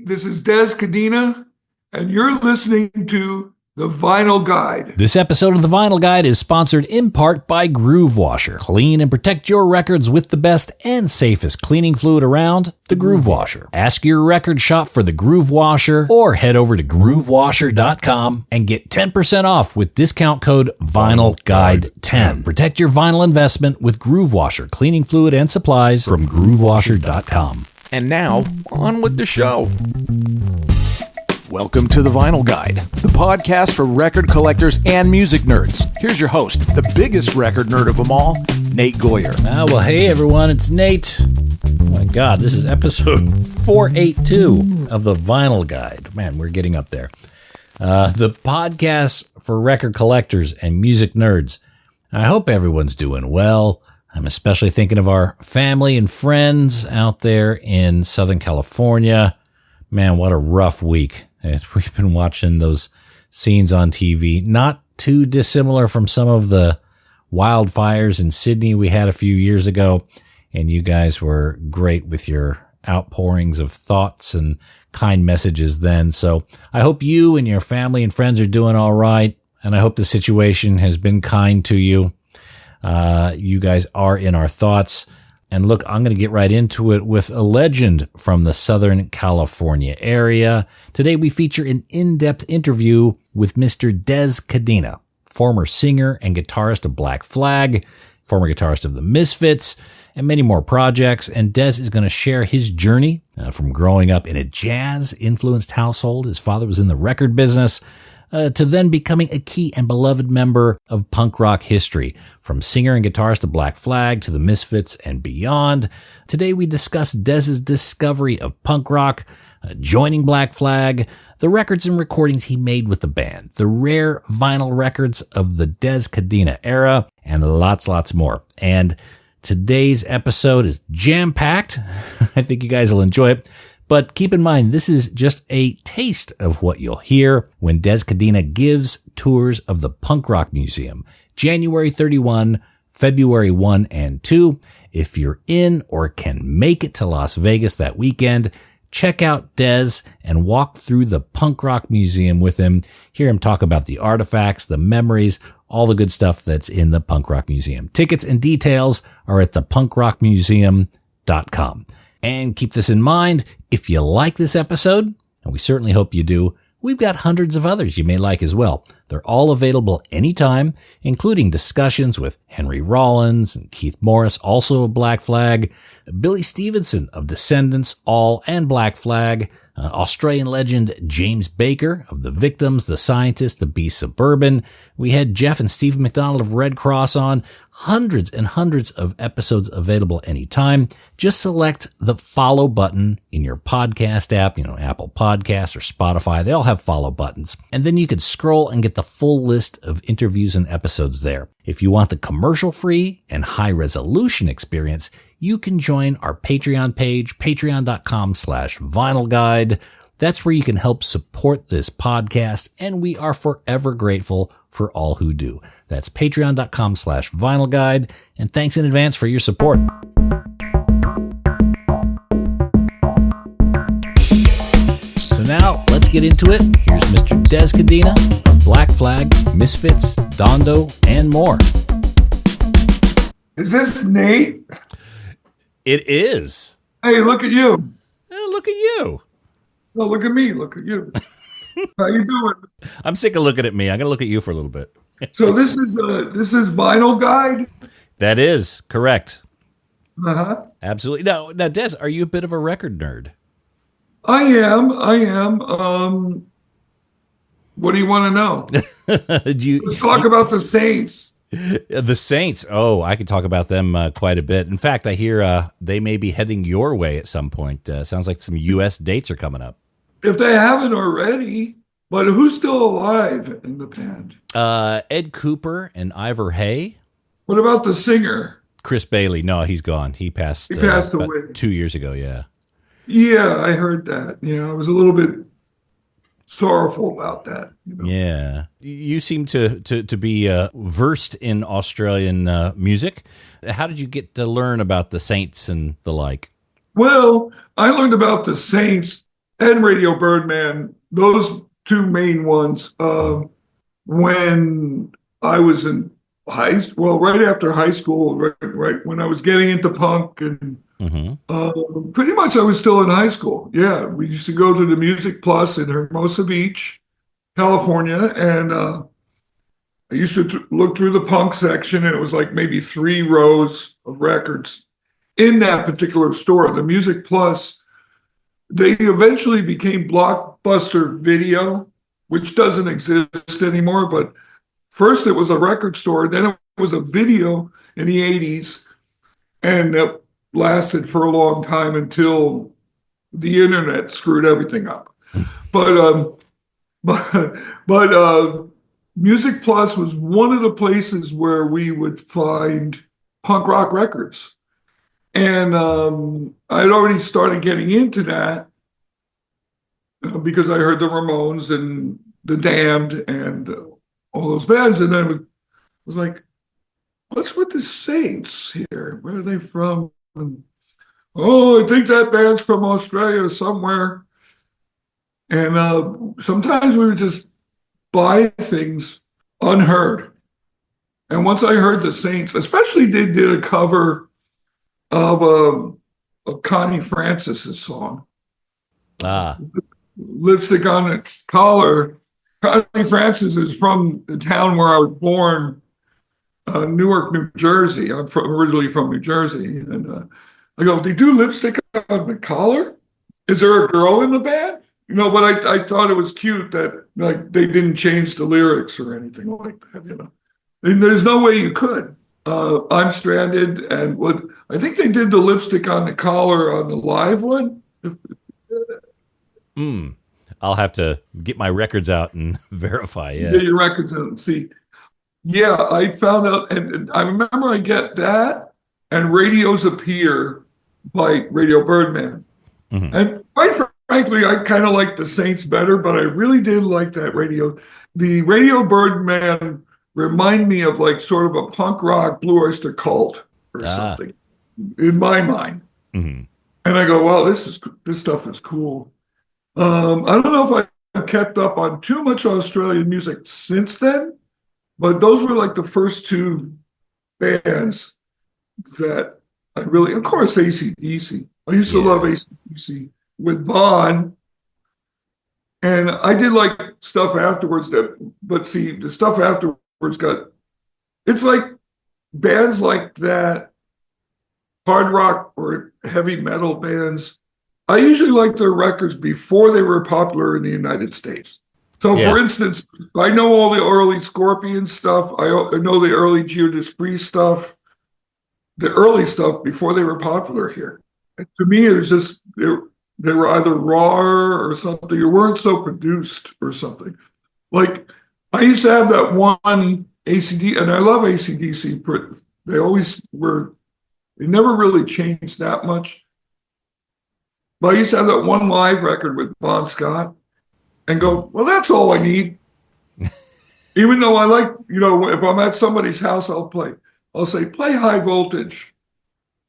This is Des Cadena, and you're listening to The Vinyl Guide. This episode of The Vinyl Guide is sponsored in part by Groove Washer. Clean and protect your records with the best and safest cleaning fluid around, the Groove Washer. Ask your record shop for the Groove Washer or head over to groovewasher.com and get 10% off with discount code VinylGuide10. Protect your vinyl investment with Groove Washer cleaning fluid and supplies from groovewasher.com. And now, on with the show. Welcome to The Vinyl Guide, the podcast for record collectors and music nerds. Here's your host, the biggest record nerd of them all, Nate Goyer. Well, hey everyone, it's Nate. Oh my God, this is episode 482 of The Vinyl Guide. Man, we're getting up there. The podcast for record collectors and music nerds. I hope everyone's doing well. I'm especially thinking of our family and friends out there in Southern California. Man, what a rough week. We've been watching those scenes on TV, not too dissimilar from some of the wildfires in Sydney we had a few years ago. And you guys were great with your outpourings of thoughts and kind messages then. So I hope you and your family and friends are doing all right. And I hope the situation has been kind to you. You guys are in our thoughts. And look, I'm going to get right into it with a legend from the Southern California area. Today we feature an in-depth interview with Mr. Des Cadena, former singer and guitarist of Black Flag, former guitarist of the Misfits, and many more projects. And Des is going to share his journey from growing up in a jazz-influenced household. His father was in the record business. To then becoming a key and beloved member of punk rock history, from singer and guitarist to Black Flag to the Misfits and beyond. Today we discuss Des's discovery of punk rock, joining Black Flag, the records and recordings he made with the band, the rare vinyl records of the Des Cadena era, and lots more. And today's episode is jam-packed. I think you guys will enjoy it. But keep in mind, this is just a taste of what you'll hear when Des Cadena gives tours of the Punk Rock Museum, January 31, February 1 and 2. If you're in or can make it to Las Vegas that weekend, check out Des and walk through the Punk Rock Museum with him. Hear him talk about the artifacts, the memories, all the good stuff that's in the Punk Rock Museum. Tickets and details are at thepunkrockmuseum.com. And keep this in mind, if you like this episode, and we certainly hope you do, we've got hundreds of others you may like as well. They're all available anytime, including discussions with Henry Rollins and Keith Morris, also of Black Flag, Billy Stevenson of Descendants, All and Black Flag, Australian legend James Baker of The Victims, The Scientists, The Beasts of Bourbon. We had Jeff and Stephen McDonald of Red Cross on. Hundreds and hundreds of episodes available anytime. Just select the follow button in your podcast app, Apple Podcasts or Spotify. They all have follow buttons. And then you can scroll and get the full list of interviews and episodes there. If you want the commercial-free and high-resolution experience, you can join our Patreon page, patreon.com/vinylguide. That's where you can help support this podcast, and we are forever grateful for all who do. That's patreon.com/vinylguide, and thanks in advance for your support. So now, let's get into it. Here's Mr. Des Cadena of Black Flag, Misfits, Dondo, and more. Is this Nate? It is. Hey, look at you. Look at you. No, look at me. Look at you. How you doing? I'm sick of looking at me. I'm going to look at you for a little bit. So this is Vinyl Guide? That is correct. Uh-huh. Absolutely. Now, Des, are you a bit of a record nerd? I am. What do you want to know? Let's talk about the Saints. The Saints. Oh, I could talk about them quite a bit. In fact, I hear they may be heading your way at some point. Sounds like some U.S. dates are coming up. If they haven't already. But who's still alive in the band? Ed Cooper and Ivor Hay. What about the singer? Chris Bailey. No, he's gone. He passed away 2 years ago, yeah. Yeah, I heard that. I was a little bit sorrowful about that. Yeah. You seem to be versed in Australian music. How did you get to learn about the Saints and the like? Well, I learned about the Saints and Radio Birdman, those two main ones. When I was in right after high school, right when I was getting into punk, and pretty much I was still in high school. Yeah, we used to go to the Music Plus in Hermosa Beach, California, and I used to look through the punk section, and it was like maybe 3 rows of records in that particular store. The Music Plus, they eventually became Blockbuster Video, which doesn't exist anymore. But first it was a record store, then it was a video in the 80s, and that lasted for a long time until the internet screwed everything up. But Music Plus was one of the places where we would find punk rock records. And I had already started getting into that because I heard the Ramones and the Damned and all those bands. And then it was like, what's with the Saints here? Where are they from? And, I think that band's from Australia somewhere. And sometimes we would just buy things unheard. And once I heard the Saints, especially they did a cover of Connie Francis's song. Lipstick on a Collar. Connie Francis is from the town where I was born, Newark, New Jersey. I'm originally from New Jersey. And I go, they do Lipstick on the Collar? Is there a girl in the band? But I thought it was cute that like they didn't change the lyrics or anything like that, And there's no way you could. I'm Stranded, and I think they did the Lipstick on the Collar on the live one. I'll have to get my records out and verify. Yeah, get your records out and see. Yeah, I found out, and I remember I get that and Radios Appear by Radio Birdman. And quite frankly, I kind of like the Saints better, but I really did like that radio. The Radio Birdman remind me of like sort of a punk rock Blue Oyster Cult or something in my mind. And I go, wow, this stuff is cool. I don't know if I've kept up on too much Australian music since then, but those were like the first 2 bands that I really, of course, AC/DC. I used to love AC/DC with Bon. And I did like stuff afterwards but see, the stuff afterwards it's like bands like that, hard rock or heavy metal bands. I usually like their records before they were popular in the United States. So for instance, I know all the early Scorpion stuff. I know the early Judas Priest stuff, the early stuff before they were popular here. And to me, it was just, they were either raw or something, or weren't so produced or something. Like, I used to have that one ACD, and I love AC/DC. They always were, they never really changed that much. But I used to have that one live record with Bon Scott and go, well, that's all I need. Even though I like, if I'm at somebody's house, I'll say, play High Voltage,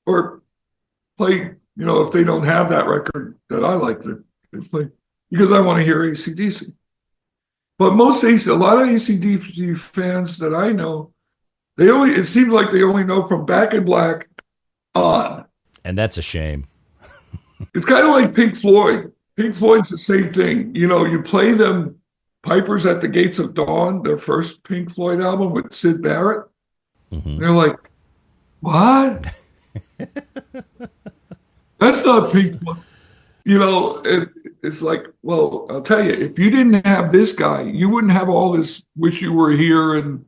or play, if they don't have that record that I like to play, because I want to hear AC/DC. But a lot of AC/DC fans that I know, it seems like they only know from Back in Black on. And that's a shame. It's kind of like Pink Floyd. Pink Floyd's the same thing. You play them Pipers at the Gates of Dawn, their first Pink Floyd album with Syd Barrett. And they're like, what? That's not Pink Floyd. It's like, well, I'll tell you, if you didn't have this guy, you wouldn't have all this Wish You Were Here and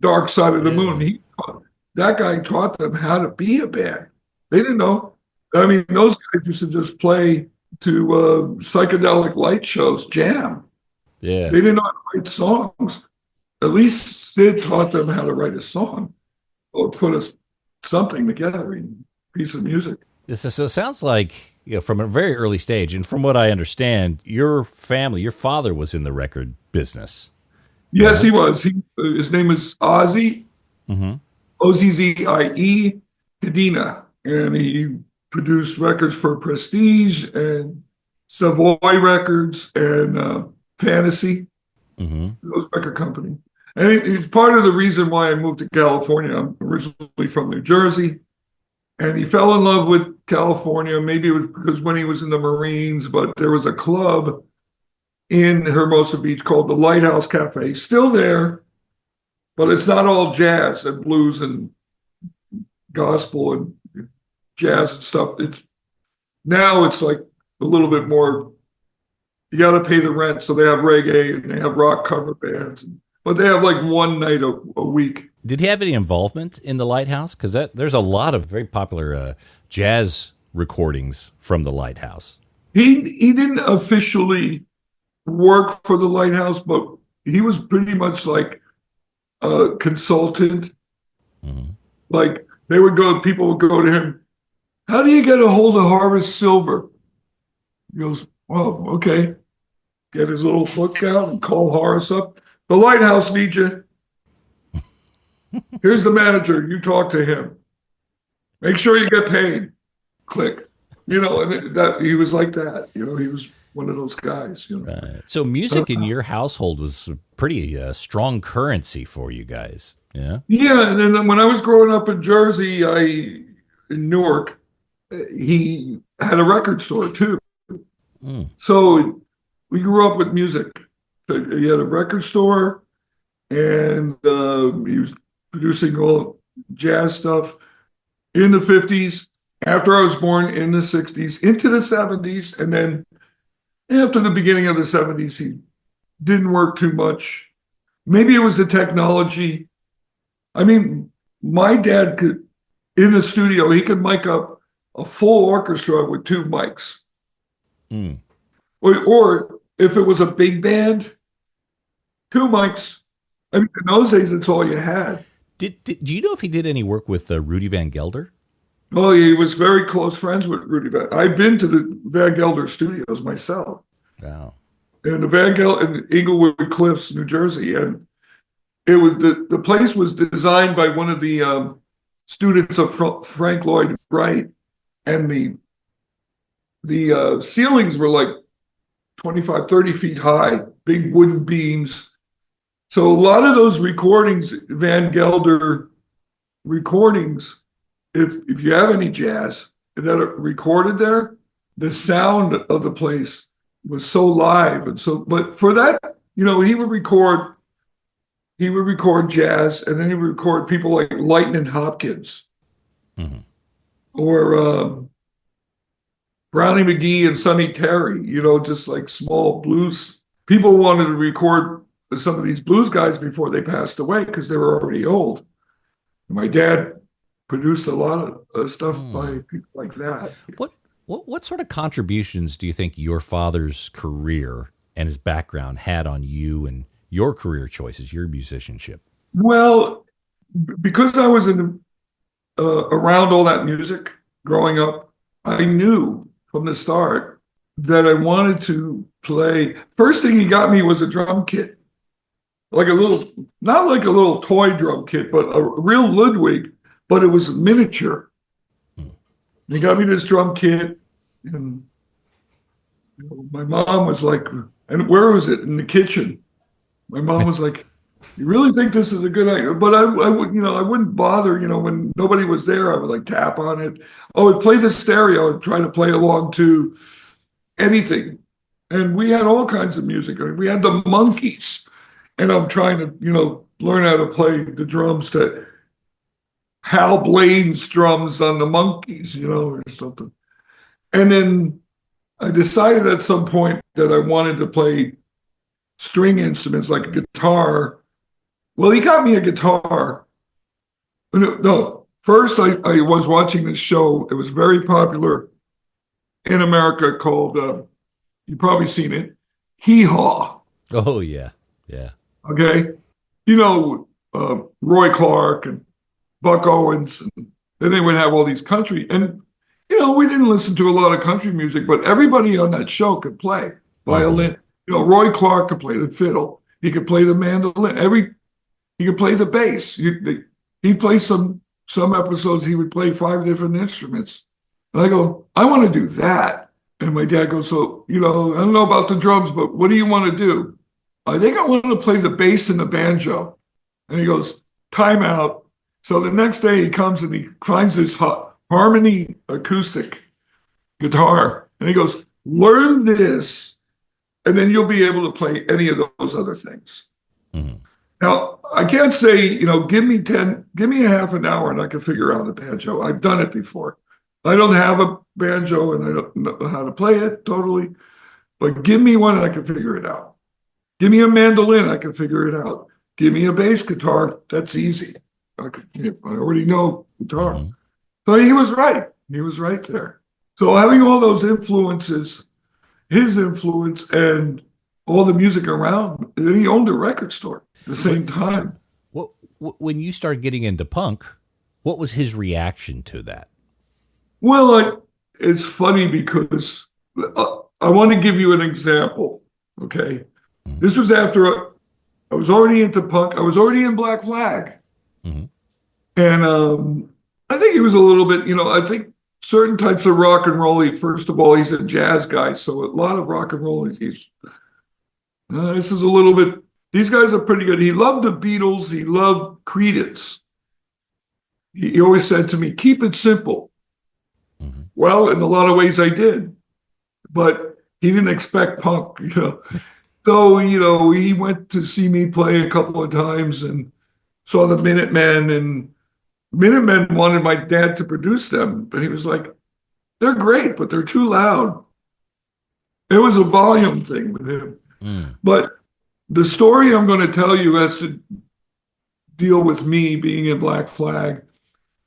Dark Side of the Moon. That guy taught them how to be a band. They didn't know. I mean, those guys used to just play to psychedelic light shows, jam. Yeah. They didn't know how to write songs. At least Sid taught them how to write a song or put something together in a piece of music. So it sounds like, from a very early stage, and from what I understand, your father was in the record business. Yes, he was. His name is Ozzie, Ozzie Cadena, and he produced records for Prestige and Savoy Records and Fantasy, Mm-hmm. those record company. And it's part of the reason why I moved to California. I'm originally from New Jersey, and he fell in love with California. Maybe it was because when he was in the Marines, but there was a club in Hermosa Beach called the Lighthouse Cafe, still there, but it's not all jazz and blues and gospel and jazz and stuff. It's like a little bit more. You got to pay the rent, so they have reggae and they have rock cover bands, but they have like one night a week. Did he have any involvement in the Lighthouse? Because there's a lot of very popular jazz recordings from the Lighthouse. He didn't officially work for the Lighthouse, but he was pretty much like a consultant. Mm-hmm. Like people would go to him, how do you get a hold of Harvest Silver? He goes, well, okay. Get his little book out and call Horace up. The Lighthouse needs you. Here's the manager. You talk to him. Make sure you get paid. Click. And that he was like that. He was one of those guys. Right. So music in your household was pretty strong currency for you guys. Yeah. Yeah, and then when I was growing up in Jersey, in Newark, he had a record store too. Mm. So we grew up with music. He had a record store, and he was producing all jazz stuff in the 50s, after I was born in the 60s, into the 70s, and then after the beginning of the 70s, he didn't work too much. Maybe it was the technology. I mean, my dad could, in the studio, he could mic up a full orchestra with 2 mics. Mm. Or if it was a big band, 2 mics. I mean, in those days, it's all you had. Do you know if he did any work with Rudy Van Gelder? Oh, he was very close friends with Rudy Van. I've been to the Van Gelder studios myself. Wow. And the Van Gelder in Inglewood Cliffs, New Jersey, and it was the place was designed by one of the students of Frank Lloyd Wright, and the ceilings were like 25, 30 feet high, big wooden beams. So a lot of those recordings, Van Gelder recordings, if you have any jazz that are recorded there, the sound of the place was so live. And so, but for that, he would record jazz, and then he would record people like Lightnin Hopkins, mm-hmm. or Brownie McGee and Sonny Terry, just like small blues. People wanted to record some of these blues guys before they passed away because they were already old. My dad produced a lot of stuff by people like that. What sort of contributions do you think your father's career and his background had on you and your career choices, your musicianship? Well, because I was around all that music growing up, I knew from the start that I wanted to play. First thing he got me was a drum kit, like not like a little toy drum kit, but a real Ludwig, but it was miniature. He got me this drum kit, and my mom was like, and where was it? In the kitchen. My mom was like, you really think this is a good idea? But I wouldn't bother, when nobody was there, I would like tap on it. I would play the stereo and try to play along to anything. And we had all kinds of music. I mean, we had the Monkees, and I'm trying to, learn how to play the drums to Hal Blaine's drums on the Monkees, or something. And then I decided at some point that I wanted to play string instruments like a guitar. Well, he got me a guitar. No, first I was watching this show. It was very popular in America called, you've probably seen it, Hee Haw. Oh, yeah. Yeah. Okay. Roy Clark and Buck Owens. And then they would have all these country. And, we didn't listen to a lot of country music, but everybody on that show could play violin. Roy Clark could play the fiddle. He could play the mandolin. He could play the bass. He'd play some episodes. He would play 5 different instruments. And I go, I want to do that. And my dad goes, so, I don't know about the drums, but what do you want to do? I think I want to play the bass and the banjo. And he goes, time out. So the next day he comes and he finds this harmony acoustic guitar. And he goes, learn this, and then you'll be able to play any of those other things. Mm-hmm. Now, I can't say, give me a half an hour and I can figure out a banjo. I've done it before. I don't have a banjo and I don't know how to play it totally, but give me one and I can figure it out. Give me a mandolin, I can figure it out. Give me a bass guitar, that's easy. I already know guitar. Mm-hmm. So he was right. He was right there. So having all those influences, his influence and all the music around, and he owned a record store at the same time. When you started getting into punk, what was his reaction to that? Well, it's funny because I want to give you an example, okay? Mm-hmm. This was after I was already into punk. I was already in Black Flag. Mm-hmm. And I think he was a little bit, I think certain types of rock and roll, first of all, he's a jazz guy, so a lot of rock and roll, this is a little bit, these guys are pretty good. He loved the Beatles. He loved Creedence. He always said to me, keep it simple. Mm-hmm. Well, in a lot of ways I did, but he didn't expect punk, So, he went to see me play a couple of times and saw the Minutemen, and Minutemen wanted my dad to produce them, but he was like, they're great, but they're too loud. It was a volume thing with him. Mm. But the story I'm going to tell you has to deal with me being in Black Flag.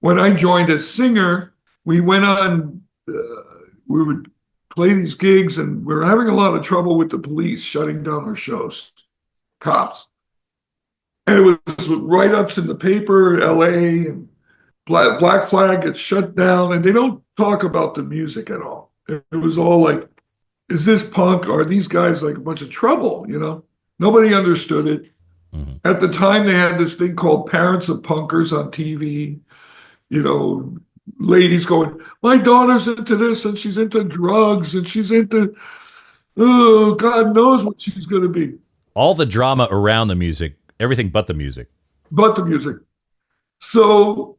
When I joined as singer, we went on, we would play these gigs, and we were having a lot of trouble with the police shutting down our shows, cops. And it was write-ups in the paper, LA, and Black Flag gets shut down, and they don't talk about the music at all. It was all like, is this punk? Are these guys like a bunch of trouble, Nobody understood it. Mm-hmm. At the time, they had this thing called Parents of Punkers on TV, ladies going, my daughter's into this, and she's into drugs, and she's into, oh, God knows what she's going to be. All the drama around the music, everything but the music. But the music. So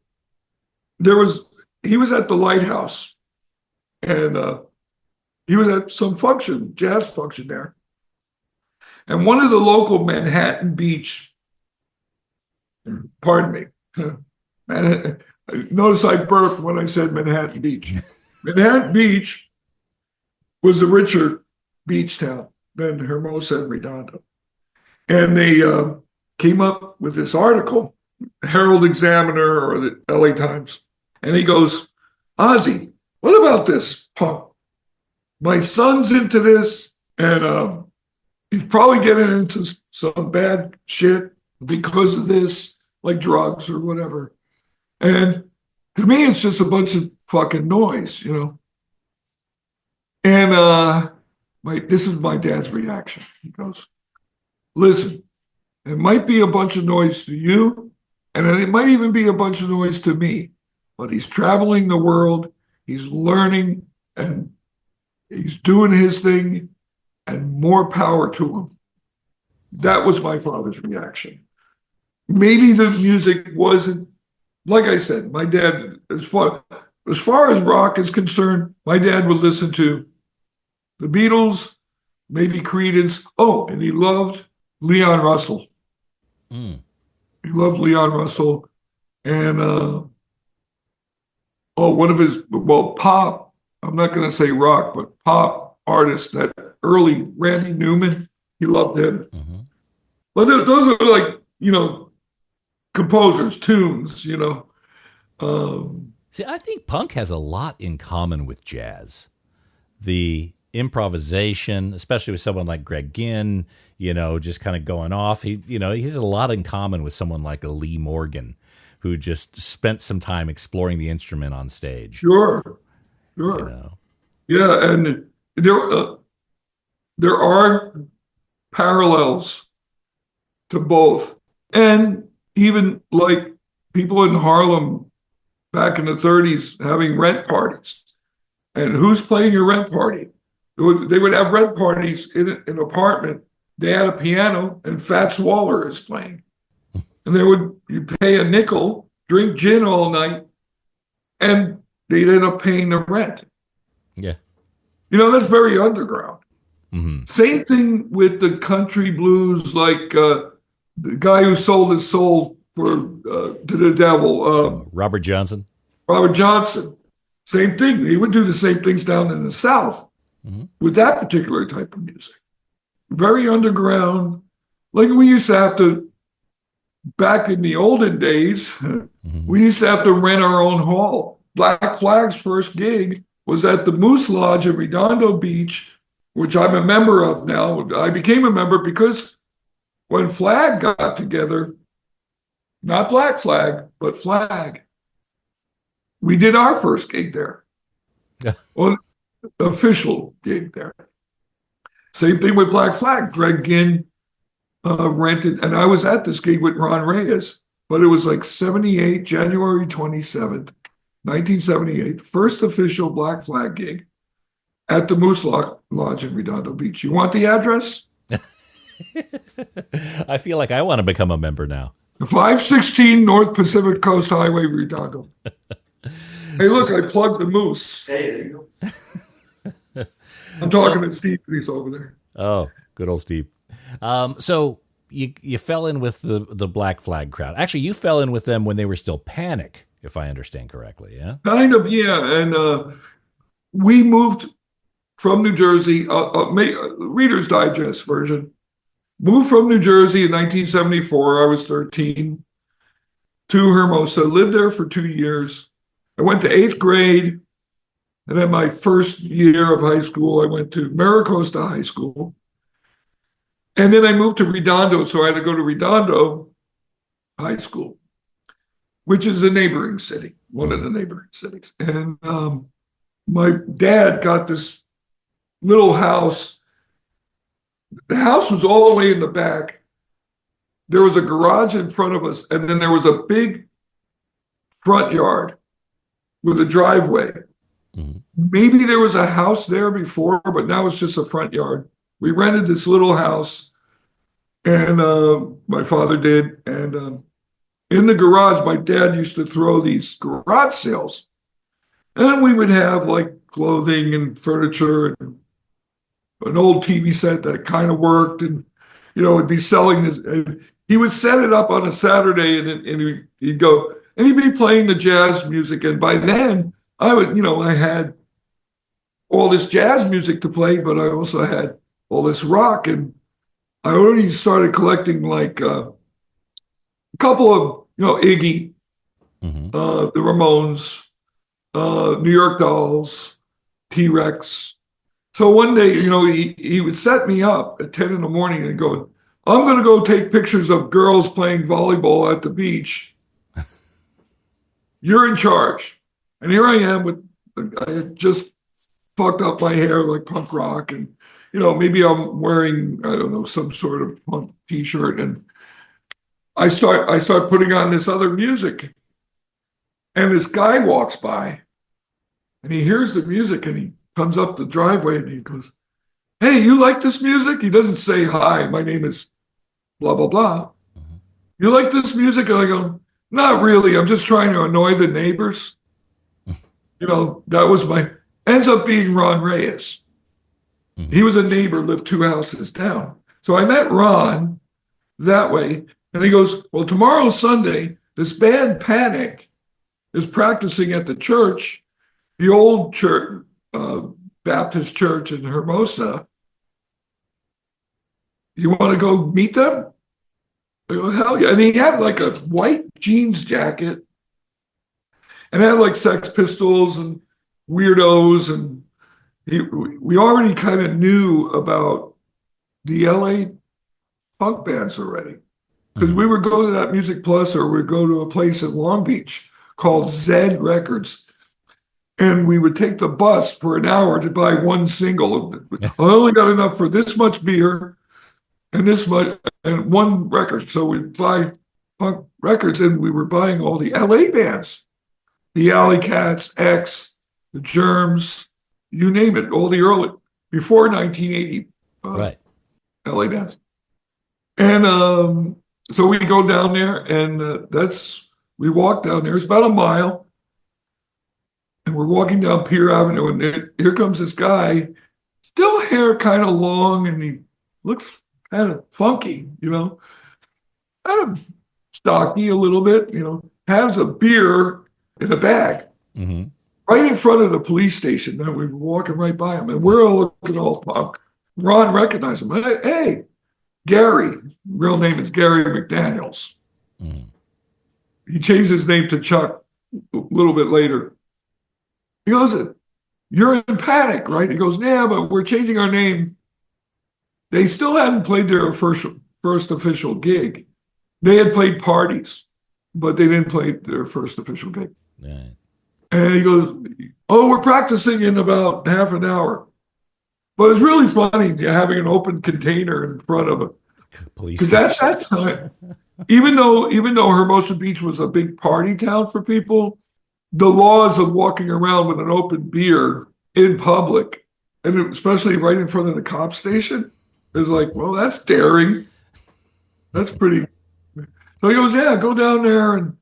he was at the Lighthouse, and he was at some function, jazz function there. And one of the local Manhattan Beach, pardon me, notice I burped when I said Manhattan Beach. Manhattan Beach was a richer beach town than Hermosa and Redondo. And they came up with this article, Herald Examiner or the LA Times. And he goes, Ozzie, what about this punk? My son's into this, and he's probably getting into some bad shit because of this, like drugs or whatever. And to me, it's just a bunch of fucking noise, And this is my dad's reaction. He goes, listen, it might be a bunch of noise to you, and it might even be a bunch of noise to me, but he's traveling the world, he's learning, and he's doing his thing, and more power to him. That was my father's reaction. Maybe the music wasn't, like I said, my dad, as far as rock is concerned, my dad would listen to the Beatles, maybe Creedence. Oh, and he loved Leon Russell. Mm. He loved Leon Russell. And, one of his, pop, I'm not going to say rock, but pop artists, that early Randy Newman, he loved him. Mm-hmm. But those are like, composers, tunes, See, I think punk has a lot in common with jazz. The improvisation, especially with someone like Greg Ginn, just kind of going off. He has a lot in common with someone like a Lee Morgan, who just spent some time exploring the instrument on stage. Sure. Yeah, and there are parallels to both. And even like people in Harlem back in the 30s having rent parties. And who's playing your rent party? They would have rent parties in an apartment. They had a piano, and Fats Waller is playing. And you pay a nickel, drink gin all night, and they'd end up paying the rent. Yeah. That's very underground. Mm-hmm. Same thing with the country blues, like the guy who sold his soul to the devil. Robert Johnson. Robert Johnson. Same thing. He would do the same things down in the South with that particular type of music. Very underground. Like we used to have to, back in the olden days, we used to have to rent our own hall. Black Flag's first gig was at the Moose Lodge in Redondo Beach, which I'm a member of now. I became a member because when Flag got together, not Black Flag, but Flag, we did our first gig there. Yeah. Well, official gig there. Same thing with Black Flag. Greg Ginn rented, and I was at this gig with Ron Reyes, but it was like 78, January 27th, 1978, first official Black Flag gig at the Moose Lodge in Redondo Beach. You want the address? I feel like I want to become a member now. 516 North Pacific Coast Highway, Redondo. Hey, look, I plugged the Moose. Hey, there you go. I'm talking to Steve. He's over there. Oh, good old Steve. So you fell in with the Black Flag crowd. Actually, you fell in with them when they were still Panic, if I understand correctly, yeah? Kind of, yeah. And we moved from New Jersey, Reader's Digest version, moved from New Jersey in 1974. I was 13, to Hermosa, lived there for 2 years. I went to 8th grade, and then my first year of high school, I went to Maricosta High School. And then I moved to Redondo, so I had to go to Redondo High School, which is a neighboring city, one of the neighboring cities. And my dad got this little house. The house was all the way in the back. There was a garage in front of us, and then there was a big front yard with a driveway. Mm-hmm. Maybe there was a house there before, but now it's just a front yard. We rented this little house, and my father did. And in the garage, my dad used to throw these garage sales. And we would have like clothing and furniture and an old TV set that kind of worked. And, it'd be selling this. And he would set it up on a Saturday, and he'd go, and he'd be playing the jazz music. And by then, I had all this jazz music to play, but I also had all this rock. And I already started collecting like a couple of, Iggy, the Ramones, New York Dolls, T-Rex. So one day, he would set me up at 10 in the morning and go, I'm going to go take pictures of girls playing volleyball at the beach. You're in charge. And here I am I had just fucked up my hair like punk rock. And, maybe I'm wearing, I don't know, some sort of punk t-shirt. And I start putting on this other music. And this guy walks by and he hears the music and he comes up the driveway and he goes, hey, you like this music? He doesn't say, hi, my name is blah, blah, blah. Mm-hmm. You like this music? And I go, not really. I'm just trying to annoy the neighbors. That was ends up being Ron Reyes. Mm-hmm. He was a neighbor, lived 2 houses down. So I met Ron that way. And he goes, well, tomorrow's Sunday. This band Panic is practicing at the church, the old church, Baptist church in Hermosa. You want to go meet them? I go, hell yeah. And he had like a white jeans jacket and had like Sex Pistols and Weirdos. And we already kind of knew about the LA punk bands already. Because we would go to that Music Plus, or we'd go to a place in Long Beach called Zed Records. And we would take the bus for an hour to buy one single. I only got enough for this much beer and this much, and one record. So we'd buy punk records, and we were buying all the LA bands. The Alley Cats, X, the Germs, you name it, all the early, before 1980. Right. LA bands. And so we go down there, and we walk down there. It's about a mile. And we're walking down Pier Avenue, and here comes this guy, still hair kind of long, and he looks kind of funky, kind of stocky a little bit, has a beer in a bag right in front of the police station. And we were walking right by him, and we're all looking all punk. Ron recognized him. Hey, Gary. Real name is Gary McDaniels. He changed his name to Chuck a little bit later. He goes, "You're in Panic, right?" He goes, "Yeah, but we're changing our name." They still hadn't played their first official gig. They had played parties, but they didn't play their first official gig. Right. And he goes, "Oh, we're practicing in about half an hour." But it's really funny having an open container in front of it. Police. Because that time, even though Hermosa Beach was a big party town for people, the laws of walking around with an open beer in public, and especially right in front of the cop station, is like, well, that's daring. That's pretty. So he goes, "Yeah, go down there." And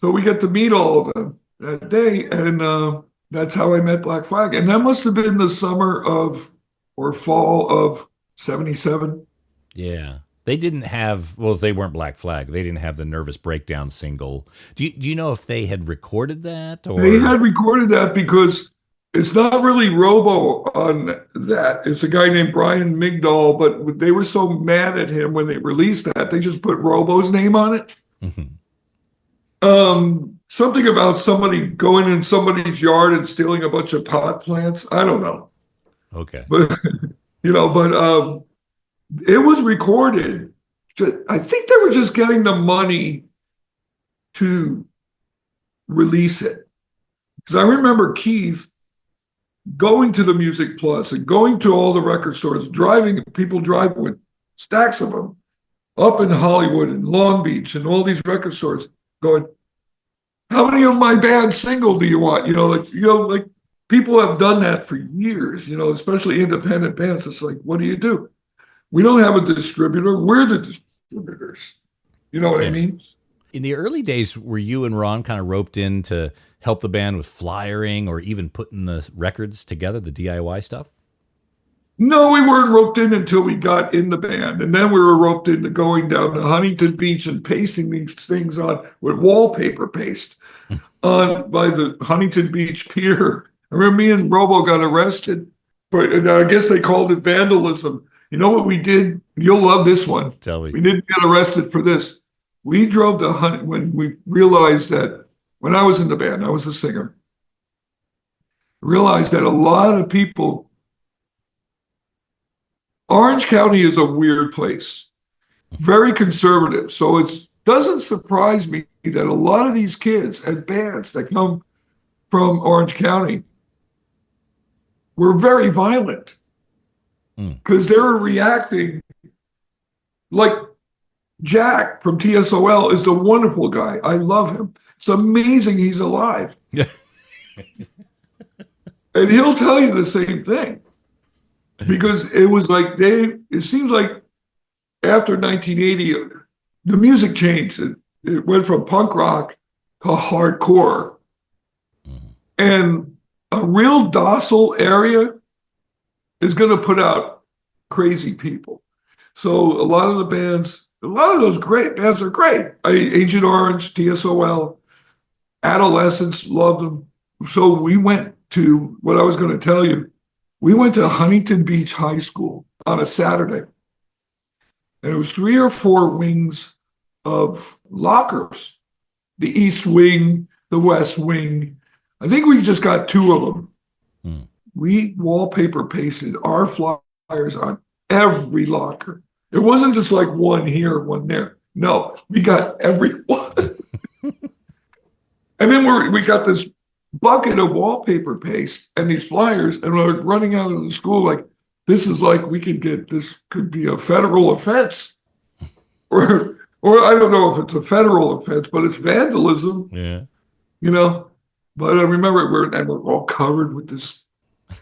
so we get to meet all of them that day. And that's how I met Black Flag. And that must have been the summer of, or fall of 77. Yeah. They didn't have, well, they weren't Black Flag. They didn't have the Nervous Breakdown single. Do you know if they had recorded that? Or? They had recorded that because it's not really Robo on that. It's a guy named Brian Migdal, but they were so mad at him when they released that, they just put Robo's name on it. Something about somebody going in somebody's yard and stealing a bunch of pot plants. I don't know. Okay. But, it was recorded. I think they were just getting the money to release it. Because I remember Keith going to the Music Plus and going to all the record stores, people driving with stacks of them up in Hollywood and Long Beach and all these record stores going, "How many of my band single do you want?" Like people have done that for years, especially independent bands. It's like, what do? We don't have a distributor. We're the distributors. You know what I mean? In the early days, were you and Ron kind of roped in to help the band with flyering or even putting the records together, the DIY stuff? No, we weren't roped in until we got in the band. And then we were roped into going down to Huntington Beach and pasting these things on with wallpaper paste on by the Huntington Beach Pier. I remember me and Robo got arrested, and I guess they called it vandalism. You know what we did? You'll love this one. Tell me. We didn't get arrested for this. We drove to when we realized that when I was in the band, I was a singer, realized that a lot of people, Orange County is a weird place, very conservative. So it doesn't surprise me that a lot of these kids and bands that come from Orange County were very violent. Because they were reacting like Jack from TSOL is the wonderful guy. I love him. It's amazing he's alive. And he'll tell you the same thing. Because it was like it seems like after 1980, the music changed. It went from punk rock to hardcore. And a real docile area is going to put out crazy people. So a lot of those great bands are great. Agent Orange, TSOL, Adolescents, loved them. So we went to, what I was going to tell you, we went to Huntington Beach High School on a Saturday. And it was 3 or 4 wings of lockers. The East Wing, the West Wing. I think we just got 2 of them. We wallpaper pasted our flyers on every locker. It wasn't just like one here, one there. No, we got every one. And then we got this bucket of wallpaper paste and these flyers, and we're running out of the school like, this could be a federal offense. Or I don't know if it's a federal offense, but it's vandalism. Yeah. But I remember we're all covered with this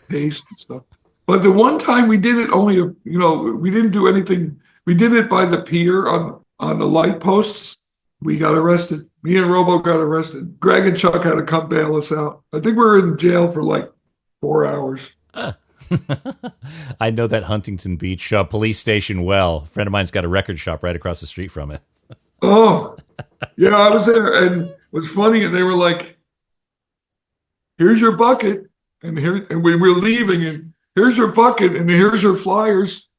paste and stuff. But the one time we did it only, we didn't do anything. We did it by the pier on the light posts. We got arrested. Me and Robo got arrested. Greg and Chuck had to come bail us out. I think we were in jail for like 4 hours. I know that Huntington Beach police station well. A friend of mine's got a record shop right across the street from it. Oh, yeah, I was there. And it was funny. And they were like, here's your bucket. And we were leaving. And here's your bucket. And here's your flyers.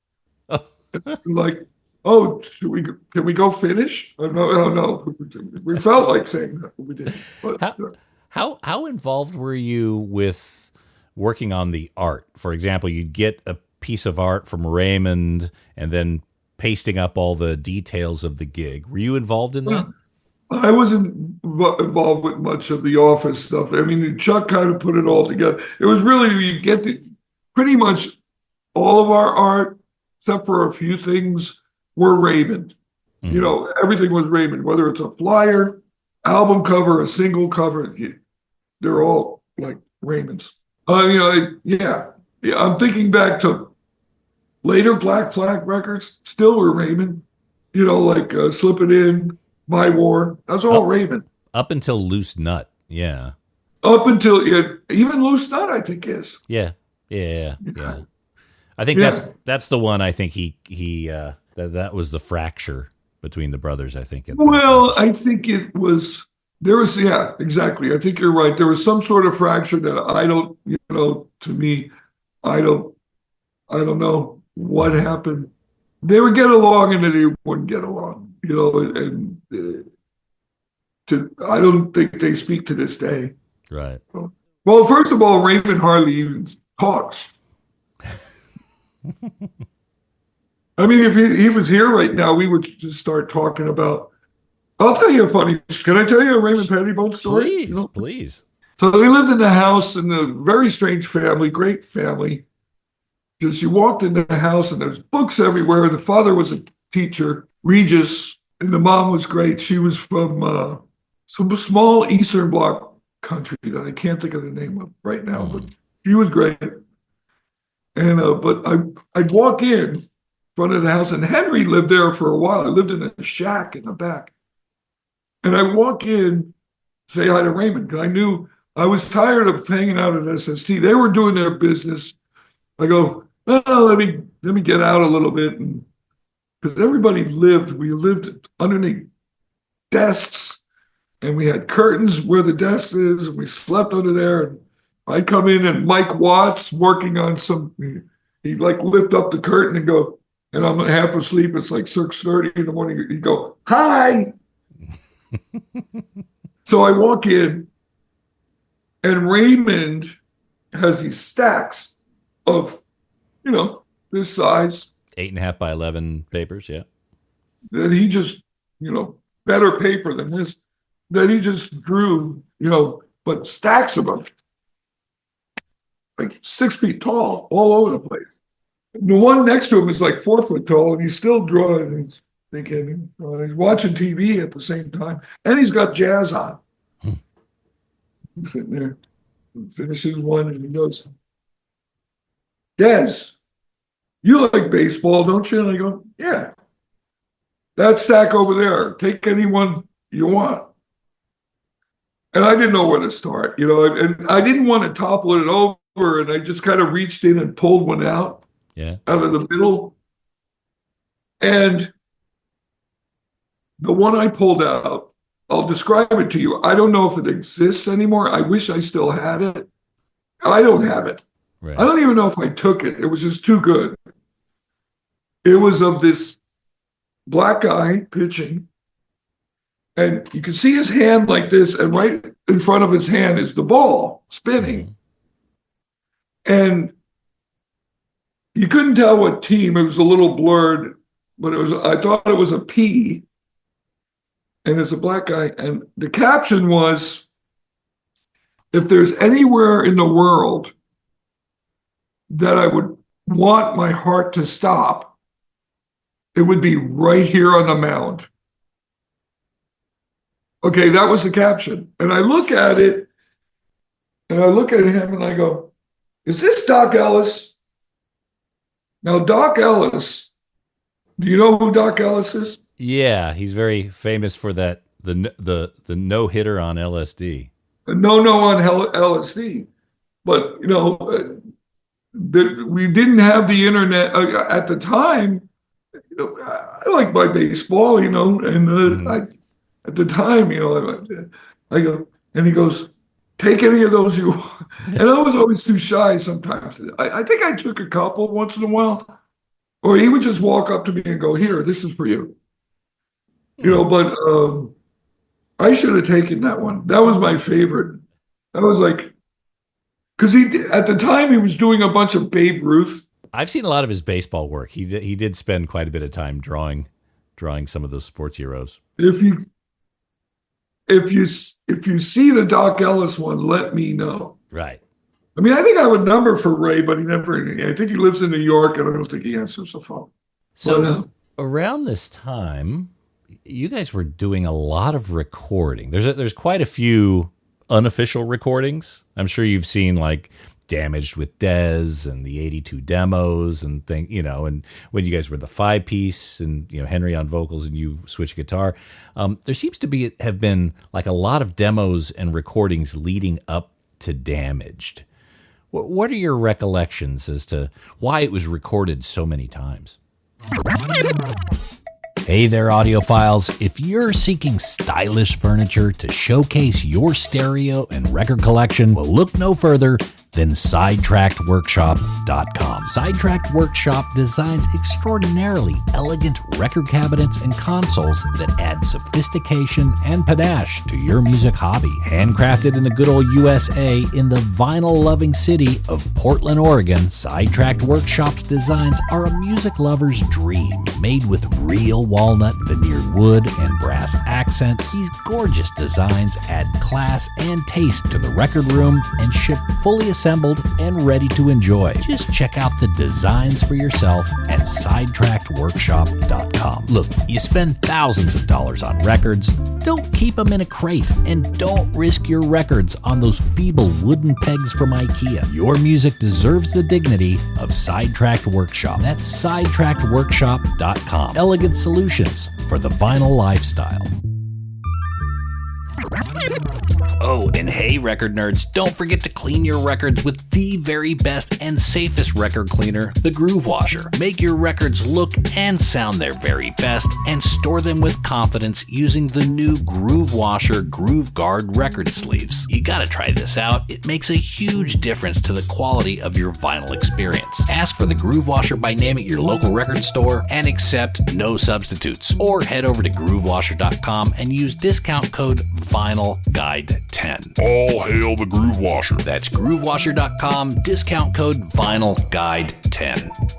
Like, oh, can we go finish? Oh, no. We felt like saying that, but we didn't. But, how involved were you with working on the art? For example, you'd get a piece of art from Raymond and then pasting up all the details of the gig. Were you involved in that? I wasn't involved with much of the office stuff. I mean, Chuck kind of put it all together. It was really, you get pretty much all of our art, except for a few things, were Raymond. Everything was Raymond, whether it's a flyer, album cover, a single cover, they're all like Raymond's. Yeah. I'm thinking back to later Black Flag records, still were Raymond. Like Slip It In, My War. That's all Raymond. Up until Loose Nut, yeah. Up until even Loose Nut, I think is. Yeah. I think that's the one. I think he that was the fracture between the brothers. I think. I think it was. There was, exactly. I think you're right. There was some sort of fracture that I don't, to me, I don't know what happened. They would get along and then they wouldn't get along, and I don't think they speak to this day. Right. Well, first of all, Raymond hardly even talks. I mean, if he was here right now, we would just start talking about. I'll tell you a funny. Can I tell you a Raymond Pettibone story? Please. So they lived in the house in a very strange family, great family. Because you walked in the house and there's books everywhere. The father was a teacher, Regis, and the mom was great. She was from some small Eastern Bloc country that I can't think of the name of right now, but she was great. And but I'd walk in front of the house, and Henry lived there for a while. I lived in a shack in the back. And I walk in, say hi to Raymond, because I knew I was tired of hanging out at SST. They were doing their business. I go, let me get out a little bit, and because we lived underneath desks, and we had curtains where the desk is, and we slept under there. And I come in, and Mike Watts working on he like lift up the curtain and go, and I'm half asleep. It's like 6:30 in the morning. He'd go, hi. So I walk in, and Raymond has these stacks of, this size. 8.5 by 11 papers, yeah. That he just, better paper than this, that he just drew, but stacks of them. Like 6 feet tall, all over the place. The one next to him is like 4 foot tall, and he's still drawing. And he's thinking, he's watching TV at the same time, and he's got jazz on. He's sitting there, he finishes one, and he goes, Des, you like baseball, don't you? And I go, yeah. That stack over there, take any one you want. And I didn't know where to start, and I didn't want to topple it over, and I just kind of reached in and pulled one out of the middle. And the one I pulled out, I'll describe it to you. I don't know if it exists anymore. I wish I still had it. I don't have it. Right. I don't even know if I took it. It was just too good. It was of this black guy pitching, and you can see his hand like this, and right in front of his hand is the ball spinning. And you couldn't tell what team. It was a little blurred, but I thought it was a P. And it's a black guy. And the caption was, if there's anywhere in the world that I would want my heart to stop, it would be right here on the mound. Okay, that was the caption. And I look at it, and I look at him, and I go, is this Doc Ellis? Now, Doc Ellis, do you know who Doc Ellis is? Yeah, he's very famous for that the no hitter on LSD. No on LSD, but we didn't have the internet at the time. I like my baseball, and at the time, I go, and he goes, take any of those you want. And I was always too shy sometimes. I think I took a couple once in a while, or he would just walk up to me and go, here, this is for you. But I should have taken that one. That was my favorite. That was like, because at the time he was doing a bunch of Babe Ruth. I've seen a lot of his baseball work. He did spend quite a bit of time drawing some of those sports heroes. If you see the Doc Ellis one, let me know. Right. I mean, I think I have a number for Ray, but I think he lives in New York, and I don't think he answers the phone. So around this time, you guys were doing a lot of recording. There's quite a few unofficial recordings. I'm sure you've seen like Damaged with Dez and the 82 demos and and when you guys were the 5-piece and Henry on vocals and you switch guitar. There seems to have been like a lot of demos and recordings leading up to Damaged. What are your recollections as to why it was recorded so many times? Hey there, audiophiles. If you're seeking stylish furniture to showcase your stereo and record collection, well, look no further than SidetrackedWorkshop.com. Sidetracked Workshop designs extraordinarily elegant record cabinets and consoles that add sophistication and panache to your music hobby. Handcrafted in the good old USA in the vinyl-loving city of Portland, Oregon, Sidetracked Workshop's designs are a music lover's dream. Made with real walnut veneered wood and brass accents, these gorgeous designs add class and taste to the record room and ship fully assembled and ready to enjoy. Just check out the designs for yourself at SidetrackedWorkshop.com. Look, you spend thousands of dollars on records. Don't keep them in a crate, and don't risk your records on those feeble wooden pegs from IKEA. Your music deserves the dignity of Sidetracked Workshop. That's SidetrackedWorkshop.com. Elegant solutions for the vinyl lifestyle. Oh, and hey, record nerds, don't forget to clean your records with the very best and safest record cleaner, the Groove Washer. Make your records look and sound their very best and store them with confidence using the new Groove Washer Groove Guard record sleeves. You gotta try this out. It makes a huge difference to the quality of your vinyl experience. Ask for the Groove Washer by name at your local record store and accept no substitutes. Or head over to GrooveWasher.com and use discount code VinylGuide10. All hail the Groove Washer. That's GrooveWasher.com, discount code VinylGuide10.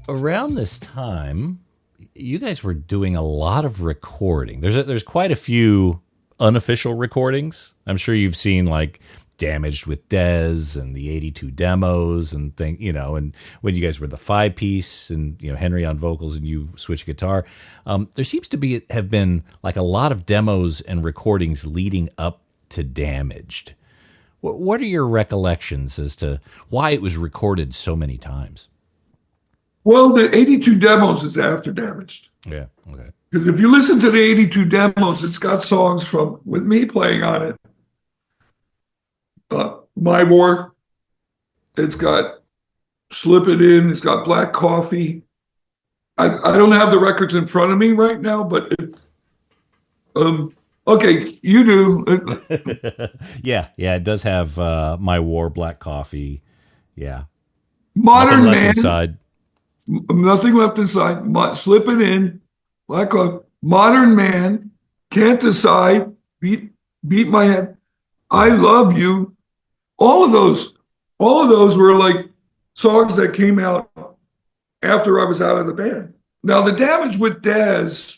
Around this time, you guys were doing a lot of recording. There's quite a few unofficial recordings. I'm sure you've seen like Damaged with Dez and the 82 demos and and when you guys were the 5-piece and Henry on vocals and you switch guitar. There seems to have been like a lot of demos and recordings leading up to Damaged. What are your recollections as to why it was recorded so many times? Well, the 82 demos is after Damaged. Yeah, okay. Because if you listen to the 82 demos, it's got songs with me playing on it. My War, it's got Slip It In, it's got Black Coffee. I don't have the records in front of me right now, but okay, you do. yeah, it does have My War, Black Coffee. Yeah. Modern Nothing Left Man. Inside. Nothing Left Inside. Slip It In, Black Coffee. Modern Man, Can't Decide, Beat My Head. I Love You. All of those were like songs that came out after I was out of the band. Now, the Damage with Dez,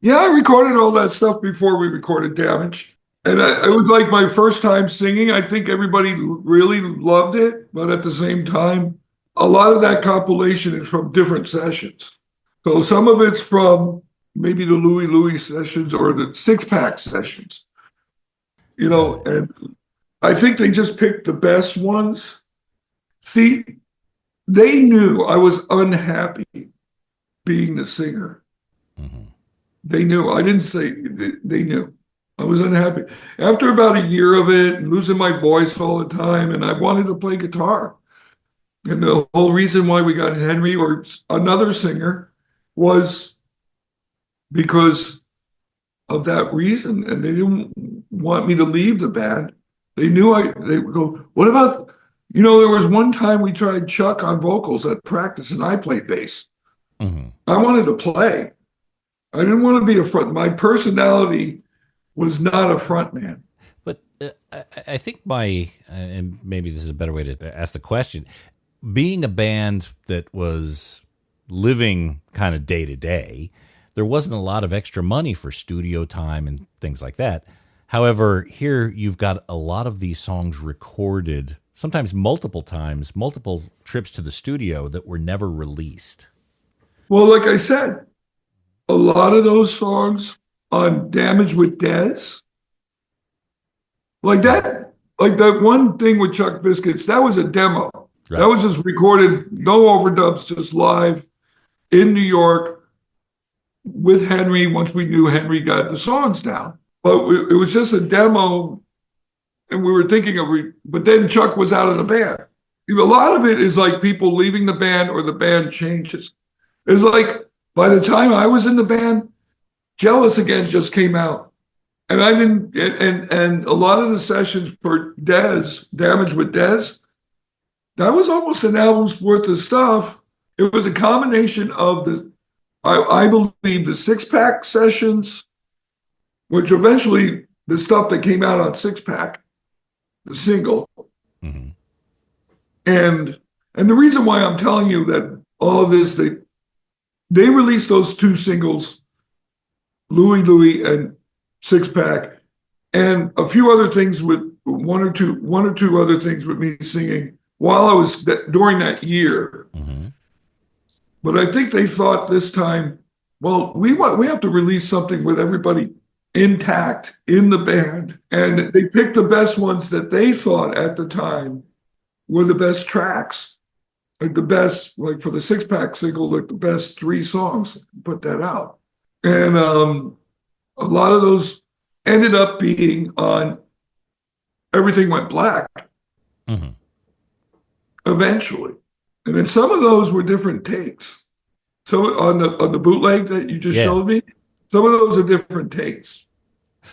I recorded all that stuff before we recorded Damage. And it was like my first time singing. I think everybody really loved it. But at the same time, a lot of that compilation is from different sessions. So some of it's from maybe the Louie sessions or the Six Pack sessions. And I think they just picked the best ones. See, they knew I was unhappy being the singer. Mm-hmm. They knew. I didn't say, they knew. I was unhappy. After about a year of it, and losing my voice all the time, and I wanted to play guitar. And the whole reason why we got Henry or another singer was because of that reason. And they didn't want me to leave the band. They knew they would go, what about, there was one time we tried Chuck on vocals at practice and I played bass. Mm-hmm. I wanted to play. I didn't want to be a front. My personality was not a front man. But I think and maybe this is a better way to ask the question, being a band that was living kind of day to day, there wasn't a lot of extra money for studio time and things like that. However, here you've got a lot of these songs recorded, sometimes multiple times, multiple trips to the studio that were never released. Well, like I said, a lot of those songs on Damage with Dez, like that one thing with Chuck Biscuits, that was a demo. Right. That was just recorded, no overdubs, just live in New York with Henry once we knew Henry got the songs down. But it was just a demo, and we were thinking but then Chuck was out of the band. A lot of it is like people leaving the band or the band changes. It's like by the time I was in the band, Jealous Again just came out. And I didn't, and a lot of the sessions for Dez, Damage with Dez, that was almost an album's worth of stuff. It was a combination of I believe the 6-pack sessions, which eventually the stuff that came out on 6-pack, the single. Mm-hmm. And the reason why I'm telling you that all of this, they released those 2 singles, Louie Louie and 6-pack, and a few other things with one or two other things with me singing while I was during that year. Mm-hmm. But I think they thought this time, well, we have to release something with everybody intact in the band. And they picked the best ones that they thought at the time were the best tracks, like the best, like for the 6-pack single, like the best 3 songs, put that out. And a lot of those ended up being on Everything Went Black. Mm-hmm. Eventually. And then some of those were different takes. So on the bootleg that you just showed me, some of those are different takes.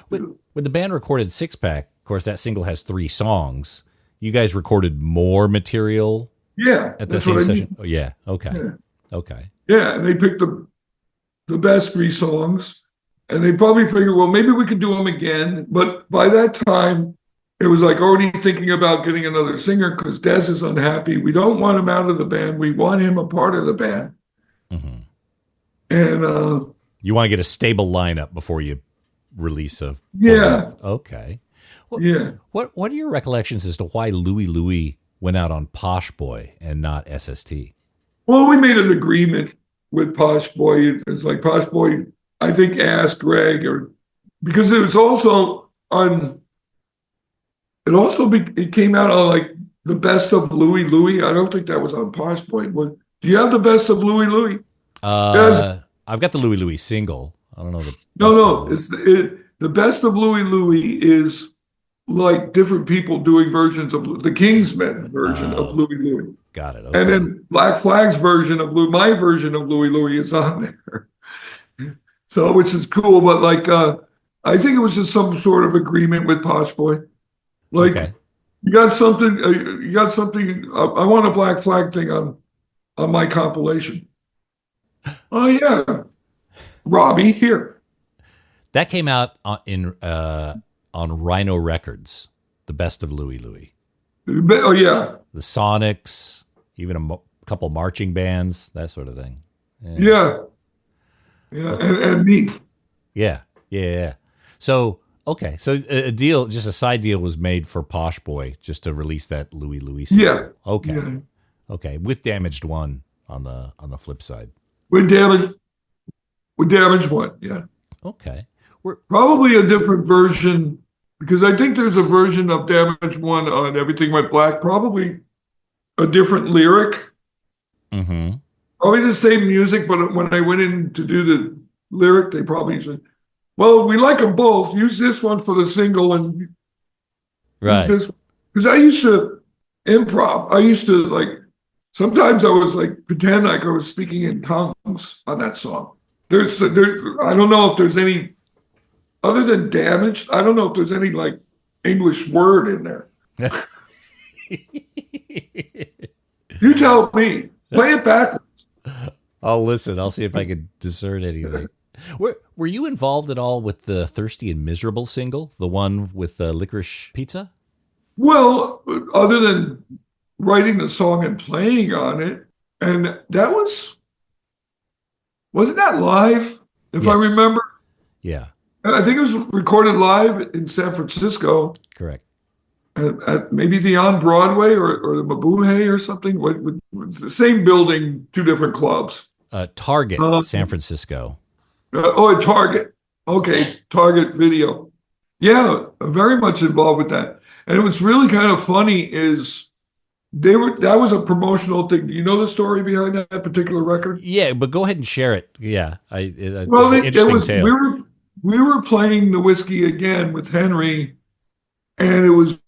When the band recorded 6-pack, of course, that single has 3 songs. You guys recorded more material at the same session? Oh, yeah. Okay. Yeah. Okay. Yeah, and they picked the best 3 songs, and they probably figured, well, maybe we could do them again. But by that time, it was like already thinking about getting another singer because Dez is unhappy. We don't want him out of the band. We want him a part of the band. Mm-hmm. And you want to get a stable lineup before you release a Okay. What are your recollections as to why Louie Louie went out on Posh Boy and not SST? Well, we made an agreement with Posh Boy. It's like Posh Boy, I think, asked Greg, because it was also on. It came out on like the best of Louie Louie. I don't think that was on Posh Boy. Do you have the best of Louie Louie? I've got the Louie Louie single. I don't know. No. The best of Louie Louie is like different people doing versions of the Kingsmen version of Louie Louie. Got it. Okay. And then Black Flag's version of my version of Louie Louie is on there. So, which is cool. But like, I think it was just some sort of agreement with Posh Boy. Like, you got something. I want a Black Flag thing on my compilation. Oh yeah, Robbie here. That came out on Rhino Records, the best of Louie Louie. Oh yeah, the Sonics, even a couple marching bands, that sort of thing. Yeah. And me. Yeah. So. Okay, so just a side deal was made for Posh Boy just to release that Louie Louie single. Yeah. Okay. Yeah. Okay, with Damaged One on the flip side. With Damaged One, yeah. Okay. We're probably a different version because I think there's a version of Damaged One on Everything Went Black, probably a different lyric Mm-hmm. Probably the same music, but when I went in to do the lyric, they probably said, well, we like them both. Use this one for the single and Right. use this. Because I used to improv. I used to sometimes I was pretend like I was speaking in tongues on that song. There's I don't know if there's any, other than damaged, I don't know if there's any English word in there. You tell me. Play it backwards. I'll listen. I'll see if I can discern anything. Were you involved at all with the Thirsty and Miserable single, the one with Licorice Pizza? Well, other than writing the song and playing on it, and that wasn't that live? If I remember. Yeah. I think it was recorded live in San Francisco. Correct. At maybe the On Broadway or the Mabuhay or something. With the same building, two different clubs. Target, San Francisco. At Target. Okay, Target Video. Yeah, very much involved with that. And what's really kind of funny is that was a promotional thing. Do you know the story behind that particular record? Yeah, but go ahead and share it. Yeah, well, it's an interesting tale. We were playing the Whiskey Again with Henry, and it was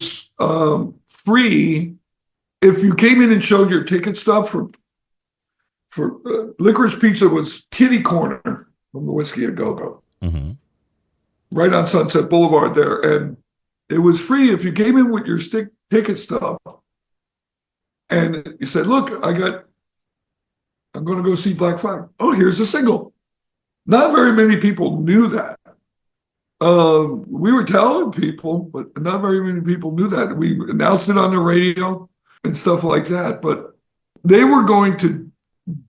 free if you came in and showed your ticket stub for Licorice Pizza was kitty corner from the Whiskey a Go-Go, right on Sunset Boulevard there, and it was free if you came in with your ticket stub, and you said, "Look, I'm going to go see Black Flag. Oh, here's the single." Not very many people knew that. We were telling people, but not very many people knew that. We announced it on the radio and stuff like that, but they were going to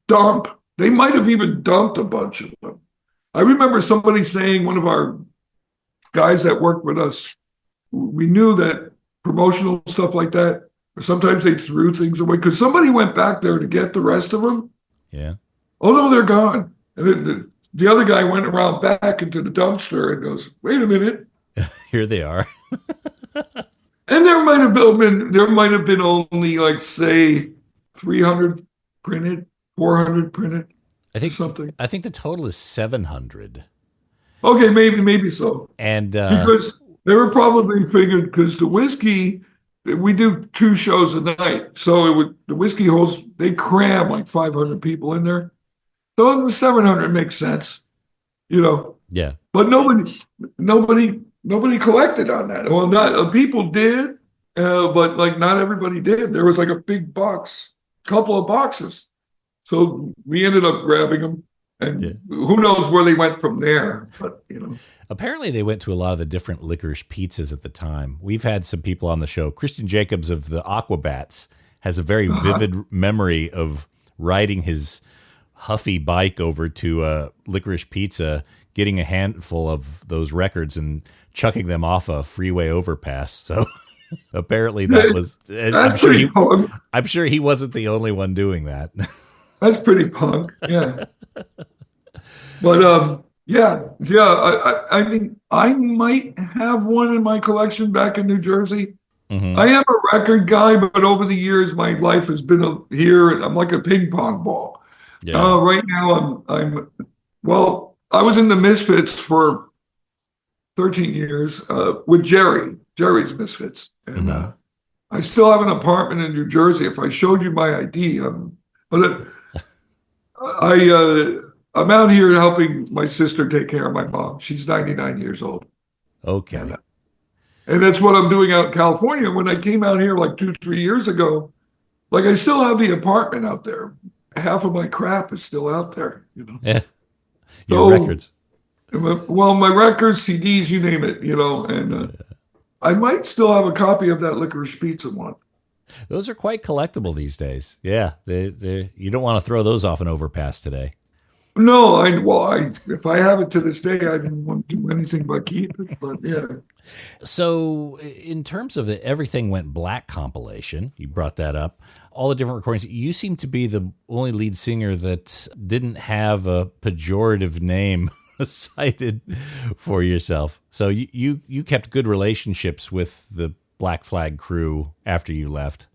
dump. They might have even dumped a bunch of them. I remember somebody saying, one of our guys that worked with us, we knew that promotional stuff like that, or sometimes they threw things away because somebody went back there to get the rest of them. Yeah. Oh, no, they're gone. And the other guy went around back into the dumpster and goes, wait a minute. Here they are. And there might have been only say 300 printed, 400 printed. I think something. I think the total is 700. Okay, maybe so. And because they were probably figured, because the Whiskey, we do 2 shows a night, so the Whiskey hosts, they cram 500 people in there. So it was 700 makes sense, Yeah. But nobody collected on that. Well, not people did, but not everybody did. There was a big box, couple of boxes. So we ended up grabbing them, and who knows where they went from there. But apparently they went to a lot of the different Licorice Pizzas at the time. We've had some people on the show. Christian Jacobs of the Aquabats has a very vivid memory of riding his huffy bike over to Licorice Pizza, getting a handful of those records and chucking them off a freeway overpass. So apparently that was. I'm sure he wasn't the only one doing that. That's pretty punk, yeah. But I mean, I might have one in my collection back in New Jersey. I am a record guy, but over the years, my life has been here. I'm like a ping pong ball. Yeah. Right now, I was in the Misfits for 13 years with Jerry's Misfits. And I still have an apartment in New Jersey. If I showed you my ID, I'm out here helping my sister take care of my mom. She's 99 years old. Okay. And that's what I'm doing out in California. When I came out here 2-3 years ago, I still have the apartment out there. Half of my crap is still out there, Yeah. Your records. Well, my records, CDs, you name it, and I might still have a copy of that Licorice Pizza one. Those are quite collectible these days. Yeah. You don't want to throw those off an overpass today. No, if I have it to this day, I didn't want to do anything but keep it, but yeah. So in terms of the Everything Went Black compilation, you brought that up, all the different recordings, you seem to be the only lead singer that didn't have a pejorative name cited for yourself. So you kept good relationships with the Black Flag crew after you left,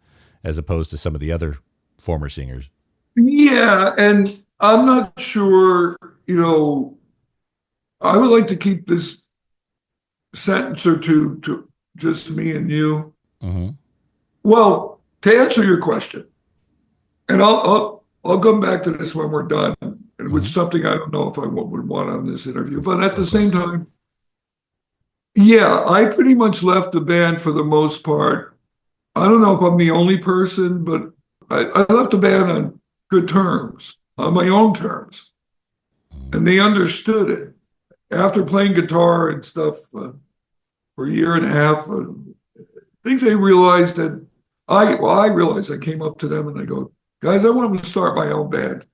as opposed to some of the other former singers. Yeah, and I'm not sure, I would like to keep this sentence or two to just me and you. Mm-hmm. Well, to answer your question, and I'll come back to this when we're done, and which something I don't know if I would want on this interview, but at the same time, yeah, I pretty much left the band for the most part. I don't know if I'm the only person, but I left the band on good terms, on my own terms, and they understood it. After playing guitar and stuff for a year and a half, I think they realized that I realized I came up to them and I go, guys, I want to start my own band.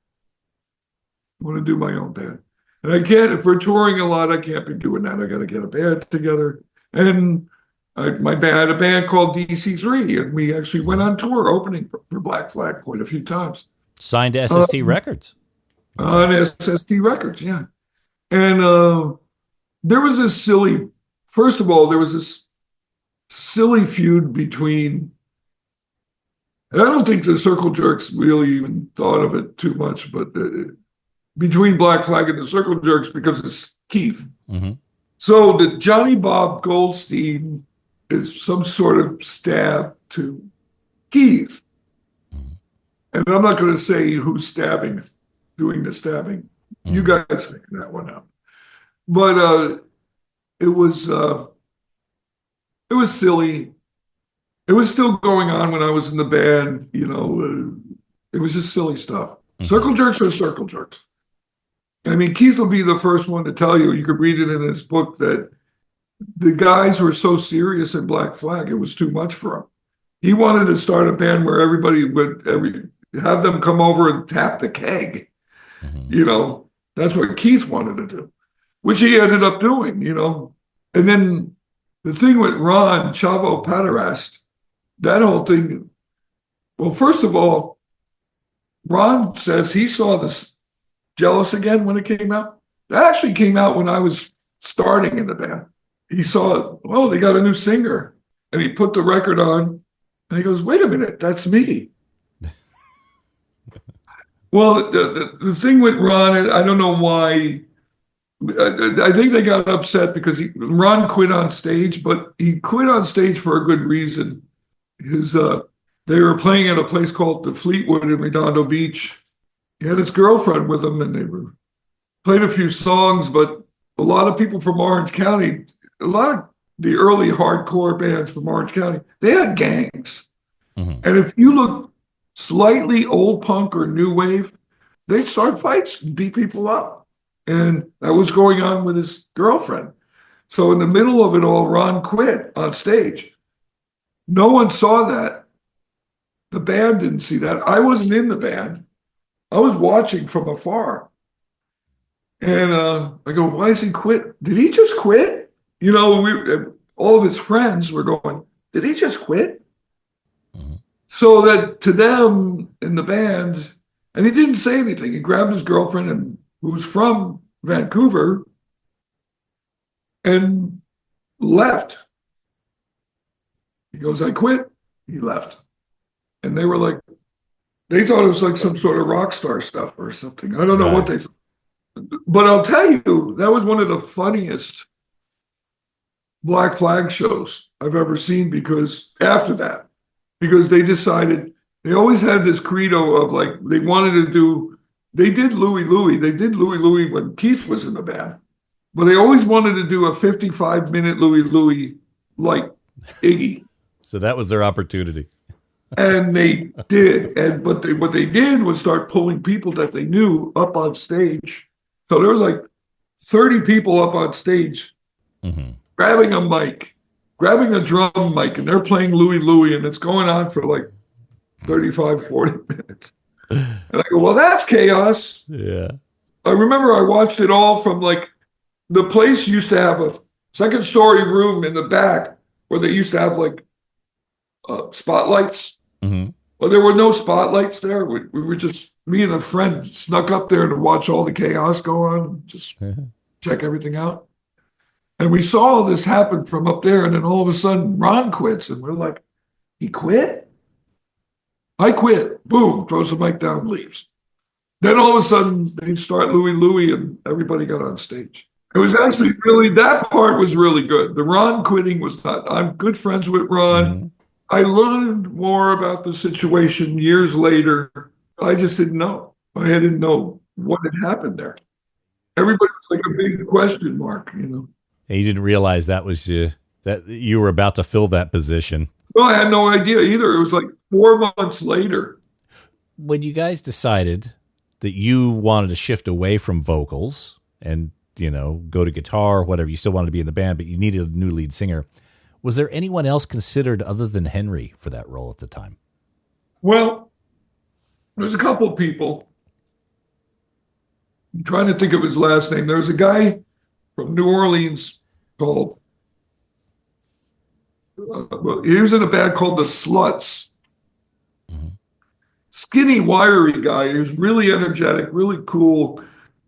I want to do my own band. And I can't, if we're touring a lot, I can't be doing that. I got to get a band together. And my band had a band called DC3, and we actually went on tour opening for Black Flag quite a few times. Signed to SST Records. On SST Records, yeah. And there was this first of all, there was this silly feud between, and I don't think the Circle Jerks really even thought of it too much, but between Black Flag and the Circle Jerks because it's Keith. Mm-hmm. So the Johnny Bob Goldstein is some sort of stab to Keith. Mm-hmm. And I'm not going to say who's doing the stabbing. Mm-hmm. You guys figure that one out. But it was silly. It was still going on when I was in the band, it was just silly stuff. Mm-hmm. Circle Jerks are Circle Jerks. I mean, Keith will be the first one to tell you could read it in his book, that the guys were so serious in Black Flag, it was too much for him. He wanted to start a band where everybody would have them come over and tap the keg. Mm-hmm. That's what Keith wanted to do, which he ended up doing, And then the thing with Ron, Chavo Padarast, that whole thing, well, first of all, Ron says he saw this Jealous Again when it came out. That actually came out when I was starting in the band. He saw, they got a new singer. And he put the record on, and he goes, wait a minute, that's me. Well, the thing with Ron, I don't know why. I think they got upset because Ron quit on stage, but he quit on stage for a good reason. They were playing at a place called the Fleetwood in Redondo Beach. He had his girlfriend with him, and they played a few songs, but a lot of people from Orange County, a lot of the early hardcore bands from Orange County, they had gangs. Mm-hmm. And if you look slightly old punk or new wave, they'd start fights and beat people up. And that was going on with his girlfriend. So in the middle of it all, Ron quit on stage. No one saw that. The band didn't see that. I wasn't in the band. I was watching from afar. And I go, why is he quit? Did he just quit? All of his friends were going, did he just quit? Mm-hmm. So that to them in the band, and he didn't say anything. He grabbed his girlfriend, who was from Vancouver, and left. He goes, I quit. He left. And they were like, they thought it was like some sort of rock star stuff or something. I don't know what they thought. But I'll tell you, that was one of the funniest Black Flag shows I've ever seen, because after that, because they decided, they always had this credo of like, they wanted to do, they did Louie Louie when Keith was in the band, but they always wanted to do a 55-minute Louie Louie like Iggy. So that was their opportunity. And they did. But what they did was start pulling people that they knew up on stage. So there was like 30 people up on stage, mm-hmm. grabbing a mic, grabbing a drum mic, and they're playing Louie Louie, and it's going on for like 35, 40 minutes. And I go, well, that's chaos. Yeah. I remember I watched it all from like, the place used to have a second story room in the back where they used to have like spotlights. Mm-hmm. Well, there were no spotlights there. We were just, me and a friend snuck up there to watch all the chaos go on, just check everything out. And we saw all this happen from up there, and then all of a sudden Ron quits, and we're like, he quit? I quit. Boom, throws the mic down, leaves. Then all of a sudden they start Louie Louie and everybody got on stage. It was actually really, that part was really good. The Ron quitting was not, I'm good friends with Ron. Mm-hmm. I learned more about the situation years later. I just didn't know. I didn't know what had happened there. Everybody was like a big question mark, you know. And you didn't realize that was that you were about to fill that position. Well, I had no idea either. It was like 4 months later. When you guys decided that you wanted to shift away from vocals and, you know, go to guitar or whatever, you still wanted to be in the band, but you needed a new lead singer. Was there anyone else considered other than Henry for that role at the time? Well, there's a couple of people. I'm trying to think of his last name. There's a guy from New Orleans called, well, he was in a band called the Sluts. Mm-hmm. Skinny, wiry guy. He was really energetic, really cool.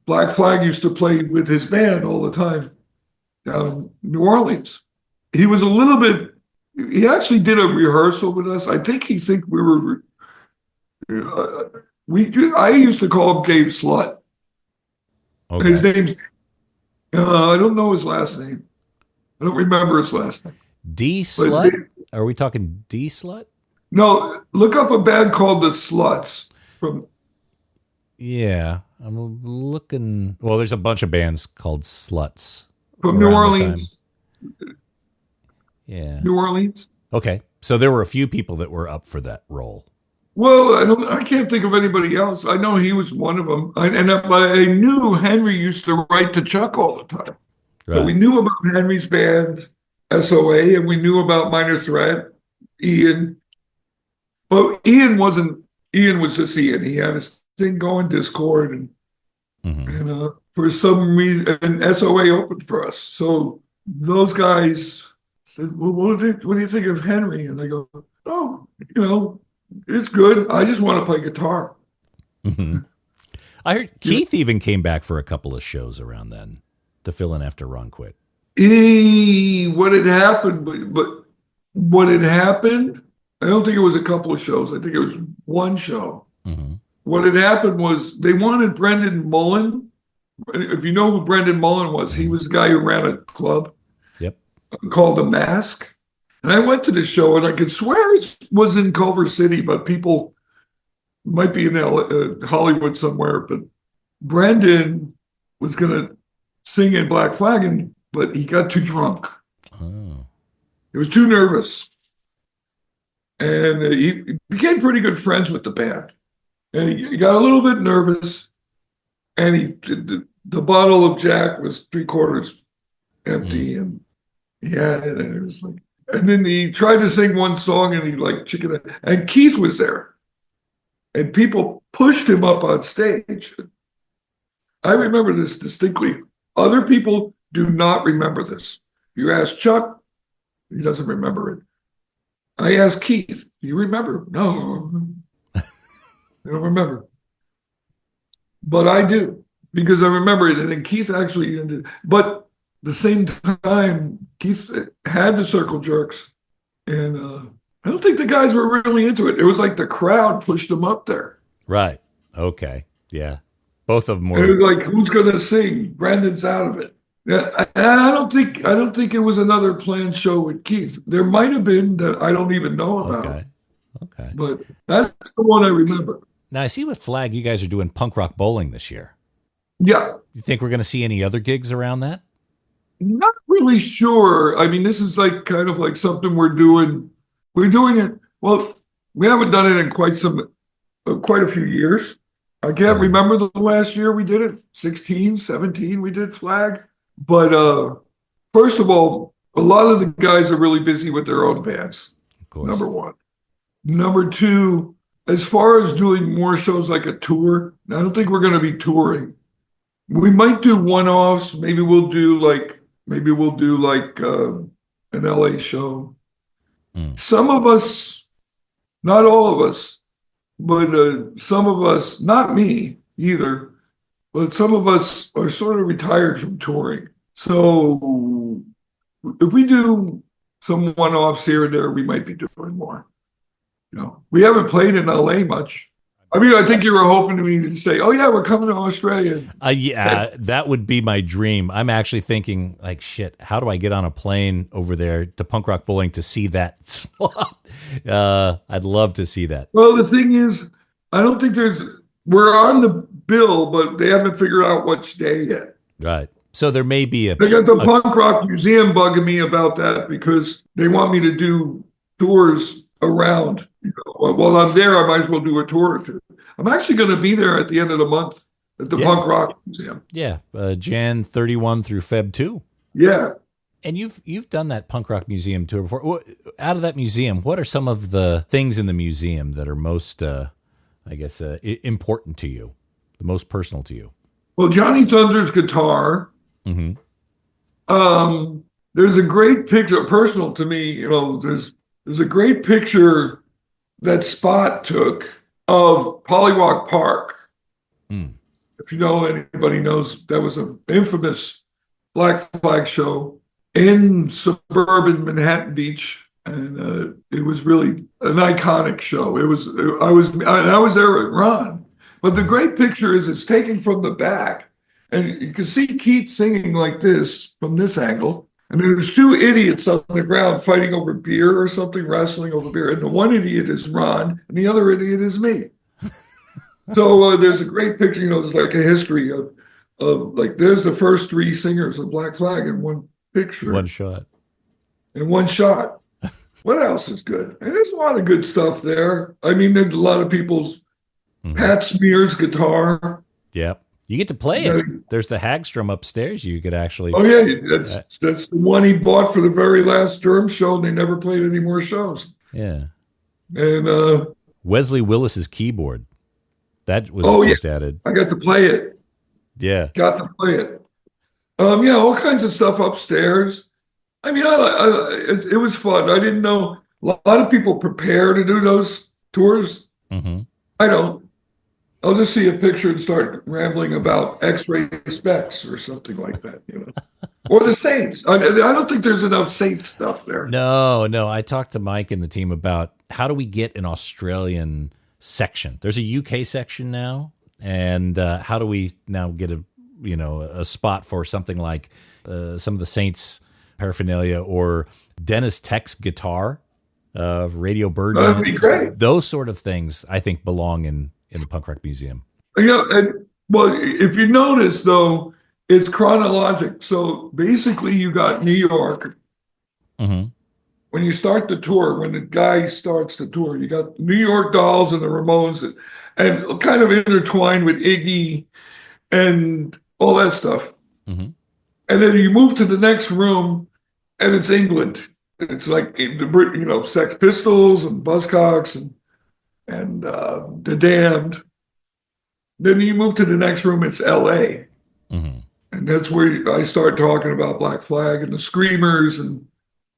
Black Flag used to play with his band all the time down in New Orleans. He was a little bit, he actually did a rehearsal with us. I think we were, I used to call him Dave Slut. Okay. His name's, I don't know his last name. I don't remember his last name. D Slut? Are we talking D Slut? No, look up a band called the Sluts. Yeah, I'm looking. Well, there's a bunch of bands called Sluts From New Orleans. Yeah. New Orleans. Okay, so there were a few people that were up for that role. Well, I can't think of anybody else. I know he was one of them. I knew Henry used to write to Chuck all the time. Right. So we knew about Henry's band, SOA, and we knew about Minor Threat, Ian. But Ian was just Ian. He had his thing going, Discord, and for some reason, and SOA opened for us. So those guys said, well, what do you think of Henry? And I go, oh, you know, it's good. I just want to play guitar. Mm-hmm. I heard Keith even came back for a couple of shows around then to fill in after Ron quit. What had happened, but what had happened, I don't think it was a couple of shows. I think it was one show. Mm-hmm. What had happened was they wanted Brendan Mullen. If you know who Brendan Mullen was, he was the guy who ran a club called The Mask. And I went to the show, and I could swear it was in Culver City, but people might be in Hollywood somewhere. But Brendan was going to sing in Black Flag, but he got too drunk. Oh. He was too nervous. And he became pretty good friends with the band. And he got a little bit nervous. And the bottle of Jack was 3/4 empty. And he had it. And it was like, and then he tried to sing one song and he like chicken. And Keith was there. And people pushed him up on stage. I remember this distinctly. Other people do not remember this. You ask Chuck, he doesn't remember it. I asked Keith, do you remember? No, I don't remember. But I do, because I remember it. And then Keith actually ended. But the same time, Keith had the circle jerks. And I don't think the guys were really into it. It was like the crowd pushed them up there. Right. Okay. Yeah. Both of them were. It was like, who's going to sing? Brandon's out of it. Yeah, and I don't think it was another planned show with Keith. There might have been that I don't even know about. Okay. But that's the one I remember. Now I see with Flag, you guys are doing punk rock bowling this year. Yeah. You think we're going to see any other gigs around that? Not really sure. I mean, this is like kind of like something we're doing. We're doing it. Well, we haven't done it in quite a few years. I can't remember the last year we did it. 16, 17, we did Flag. But first of all, a lot of the guys are really busy with their own bands, number one. Number two, as far as doing more shows like a tour, I don't think we're going to be touring. We might do one-offs. Maybe we'll do like an LA show. Some of us, not all of us, but some of us, not me either, but some of us are sort of retired from touring. So if we do some one-offs here and there, we might be doing more. We haven't played in LA much. I mean, I think you were hoping to me to say, "Oh yeah, we're coming to Australia." Yeah, that would be my dream. I'm actually thinking, like, shit, how do I get on a plane over there to Punk Rock Bowling to see that slot? I'd love to see that. Well, the thing is, I don't think we're on the bill, but they haven't figured out which day yet. Right. So there may be They got the Punk Rock Museum bugging me about that because they want me to do tours around. While I'm there, I might as well do a tour or two. I'm actually going to be there at the end of the month at the Punk Rock Museum. Yeah, Jan 31 through Feb 2. Yeah. And you've done that Punk Rock Museum tour before. Out of that museum, what are some of the things in the museum that are most, important to you, the most personal to you? Well, Johnny Thunder's guitar. Mm-hmm. There's a great picture, personal to me. There's a great picture that Spot took of Pollywog Park. Mm. If anybody knows, that was an infamous Black Flag show in suburban Manhattan Beach, and it was really an iconic show. I was there with Ron, but the great picture is it's taken from the back, and you can see Keith singing like this from this angle. And there's two idiots on the ground fighting over beer or something, wrestling over beer. And the one idiot is Ron, and the other idiot is me. So there's a great picture, there's like a history of like, there's the first three singers of Black Flag in one picture. One shot. In one shot. What else is good? And there's a lot of good stuff there. I mean, there's a lot of people's Pat Smear's guitar. Yep. You get to play it. There's the Hagstrom upstairs. You could actually. Oh yeah, that's the one he bought for the very last Germ show, and they never played any more shows. Yeah. And Wesley Willis's keyboard, that was just added. I got to play it. Yeah. Got to play it. All kinds of stuff upstairs. I mean, it was fun. I didn't know a lot of people prepare to do those tours. Mm-hmm. I don't. I'll just see a picture and start rambling about X-ray specs or something like that, Or the Saints. I don't think there's enough Saints stuff there. No. I talked to Mike and the team about how do we get an Australian section. There's a UK section now, and how do we now get a spot for something like some of the Saints paraphernalia or Dennis Tech's guitar of Radio Birdman. That'd be great. Those sort of things, I think, belong in the Punk Rock Museum. If you notice, though, it's chronologic. So basically, you got New York. Mm-hmm. When you start the tour, when the guy starts the tour, you got New York Dolls and the Ramones and kind of intertwined with Iggy and all that stuff. Mm-hmm. And then you move to the next room, and it's England. It's like Sex Pistols and Buzzcocks and The Damned. Then you move to the next room, it's LA. Mm-hmm. And that's where I start talking about Black Flag and the Screamers and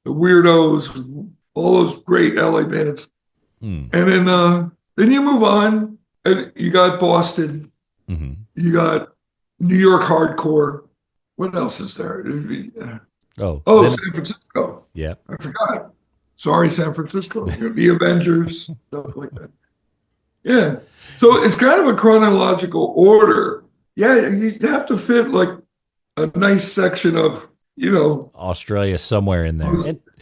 the Weirdos, and all those great LA bands. Mm. And then you move on, and you got Boston. Mm-hmm. You got New York hardcore. What else is there? San Francisco. Yeah. I forgot. Sorry, San Francisco. The Avengers, stuff like that. Yeah. So it's kind of a chronological order. Yeah, you have to fit like a nice section of, Australia somewhere in there.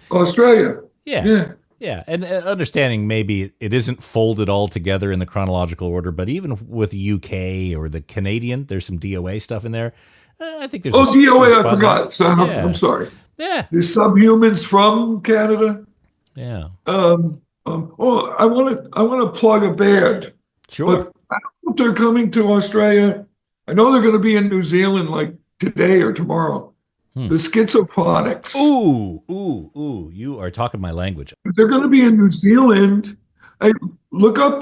Australia. Yeah. Yeah. And understanding maybe it isn't folded all together in the chronological order, but even with UK or the Canadian, there's some DOA stuff in there. I think there's DOA, I forgot. So I'm sorry. Yeah. There's Subhumans from Canada. Yeah. I want to plug a band. Sure. But I don't know if they're coming to Australia. I know they're going to be in New Zealand like today or tomorrow. The Schizophonics. Ooh! You are talking my language. They're going to be in New Zealand. Hey, look up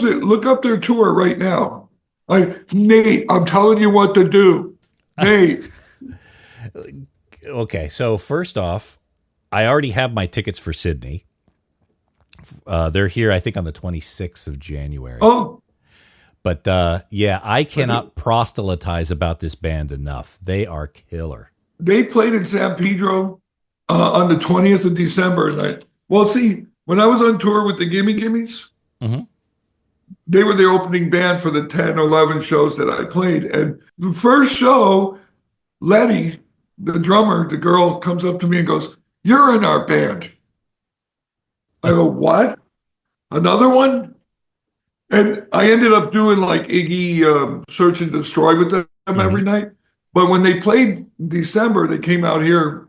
their tour right now. Nate, I'm telling you what to do. Nate. Okay, so first off, I already have my tickets for Sydney. They're here, I think, on the 26th of January. Oh. But I cannot proselytize about this band enough. They are killer. They played in San Pedro on the 20th of December. When I was on tour with the Gimme Gimmes, Mm-hmm. They were the opening band for the 10 or 11 shows that I played. And the first show, Letty, the drummer, the girl, comes up to me and goes, "You're in our band." I go, "What? Another one?" And I ended up doing like Iggy Search and Destroy with them every night. But when they played in December, they came out here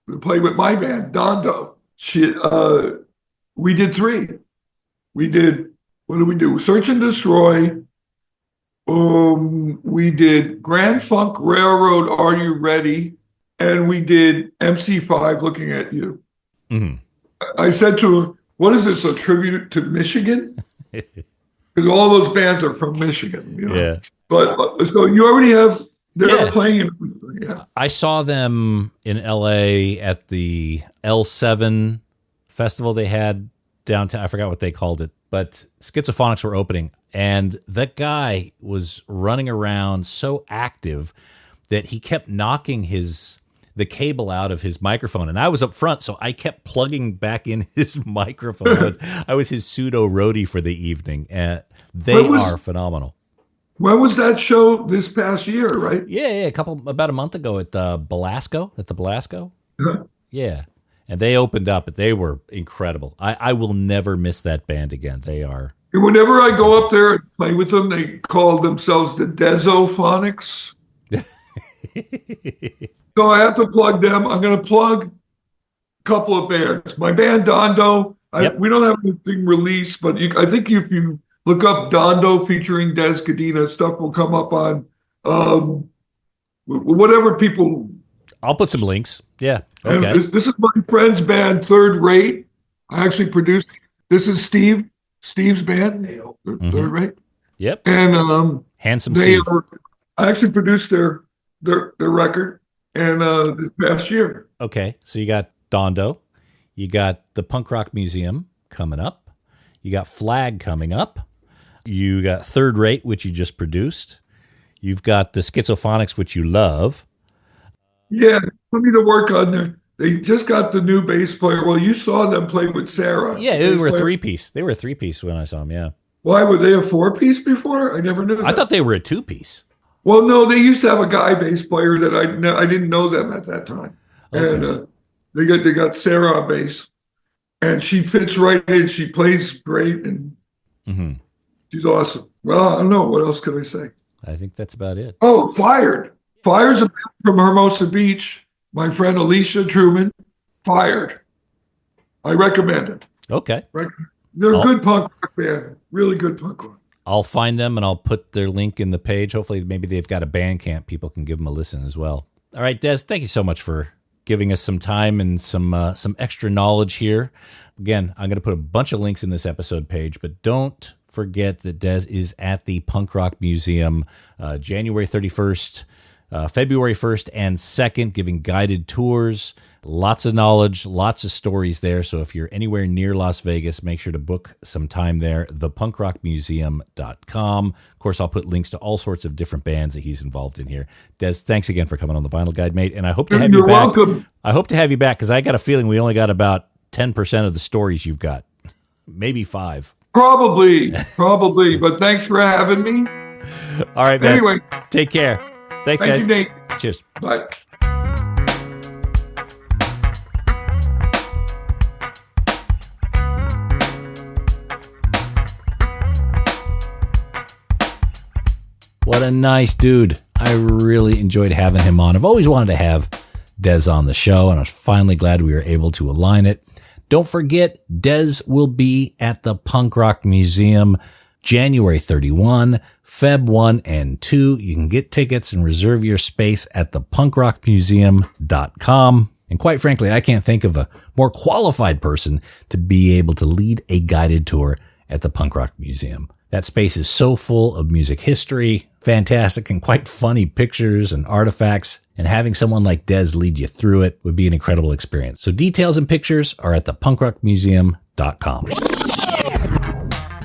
to play with my band, Dondo. We did 3. We did, what did we do? Search and Destroy. We did Grand Funk Railroad, Are You Ready? And we did MC5, Looking at You. Mm-hmm. I said to her, "What is this, a tribute to Michigan?" Because all those bands are from Michigan. You know? Yeah. But so you already have, they're playing. Yeah. I saw them in LA at the L7 festival they had downtown. I forgot what they called it, but Schizophonics were opening. And that guy was running around so active that he kept knocking the cable out of his microphone. And I was up front, so I kept plugging back in his microphone. I was his pseudo roadie for the evening. And they are phenomenal. When was that show? This past year, right? Yeah, about a month ago at the Belasco. Uh-huh. Yeah. And they opened up, but they were incredible. I will never miss that band again. They are. And whenever I go up there and play with them, they call themselves the Dezophonics. So I have to plug them. I'm going to plug a couple of bands. My band, Dondo. We don't have anything released, but I think if you look up Dondo featuring Ozzie Cadena, stuff will come up on whatever people. I'll put some links. Yeah. Okay. And this is my friend's band, Third Rate. I actually produced. This is Steve's band, Third Rate. Yep. And Handsome Steve. I actually produced their record, and this past year. Okay, so you got Dondo, you got the Punk Rock Museum coming up, you got Flag coming up, you got Third Rate, which you just produced, you've got the Schizophonics, which you love. Yeah, put me to work on there. They just got the new bass player. Well, you saw them play with Sarah. Yeah, they were a 3-piece. They were a 3-piece when I saw them, yeah. Why, were they a 4-piece before? I never knew that. I thought they were a 2-piece. Well, no, they used to have a guy bass player that I didn't know them at that time. Okay. And they got Sarah on bass. And she fits right in. She plays great, and she's awesome. Well, I don't know. What else could I say? I think that's about it. Oh, Fired. Fired's a band from Hermosa Beach. My friend Alicia Truman. Fired. I recommend it. Okay. They're a good punk rock band. Really good punk rock. I'll find them and I'll put their link in the page. Hopefully, maybe they've got a Bandcamp. People can give them a listen as well. All right, Des, thank you so much for giving us some time and some extra knowledge here. Again, I'm going to put a bunch of links in this episode page, but don't forget that Des is at the Punk Rock Museum January 31st, February 1st and 2nd, giving guided tours. Lots of knowledge, lots of stories there. So if you're anywhere near Las Vegas, make sure to book some time there, thepunkrockmuseum.com. Of course, I'll put links to all sorts of different bands that he's involved in here. Des, thanks again for coming on the Vinyl Guide, mate. And I hope to have you back. You're welcome. I hope to have you back because I got a feeling we only got about 10% of the stories you've got. Maybe 5. Probably. But thanks for having me. All right, man. Anyway. Take care. Thanks, guys. Thank you, Nate. Cheers. Bye. What a nice dude. I really enjoyed having him on. I've always wanted to have Des on the show, and I was finally glad we were able to align it. Don't forget, Des will be at the Punk Rock Museum January 31, Feb 1 and 2. You can get tickets and reserve your space at thepunkrockmuseum.com. And quite frankly, I can't think of a more qualified person to be able to lead a guided tour at the Punk Rock Museum. That space is so full of music history, fantastic and quite funny pictures and artifacts, and having someone like Des lead you through it would be an incredible experience. So details and pictures are at thepunkrockmuseum.com.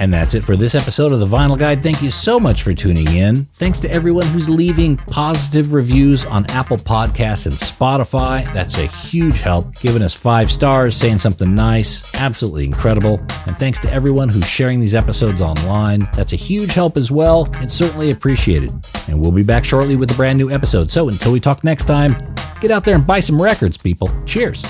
And that's it for this episode of The Vinyl Guide. Thank you so much for tuning in. Thanks to everyone who's leaving positive reviews on Apple Podcasts and Spotify. That's a huge help. Giving us 5 stars, saying something nice. Absolutely incredible. And thanks to everyone who's sharing these episodes online. That's a huge help as well. It's certainly appreciated. And we'll be back shortly with a brand new episode. So until we talk next time, get out there and buy some records, people. Cheers.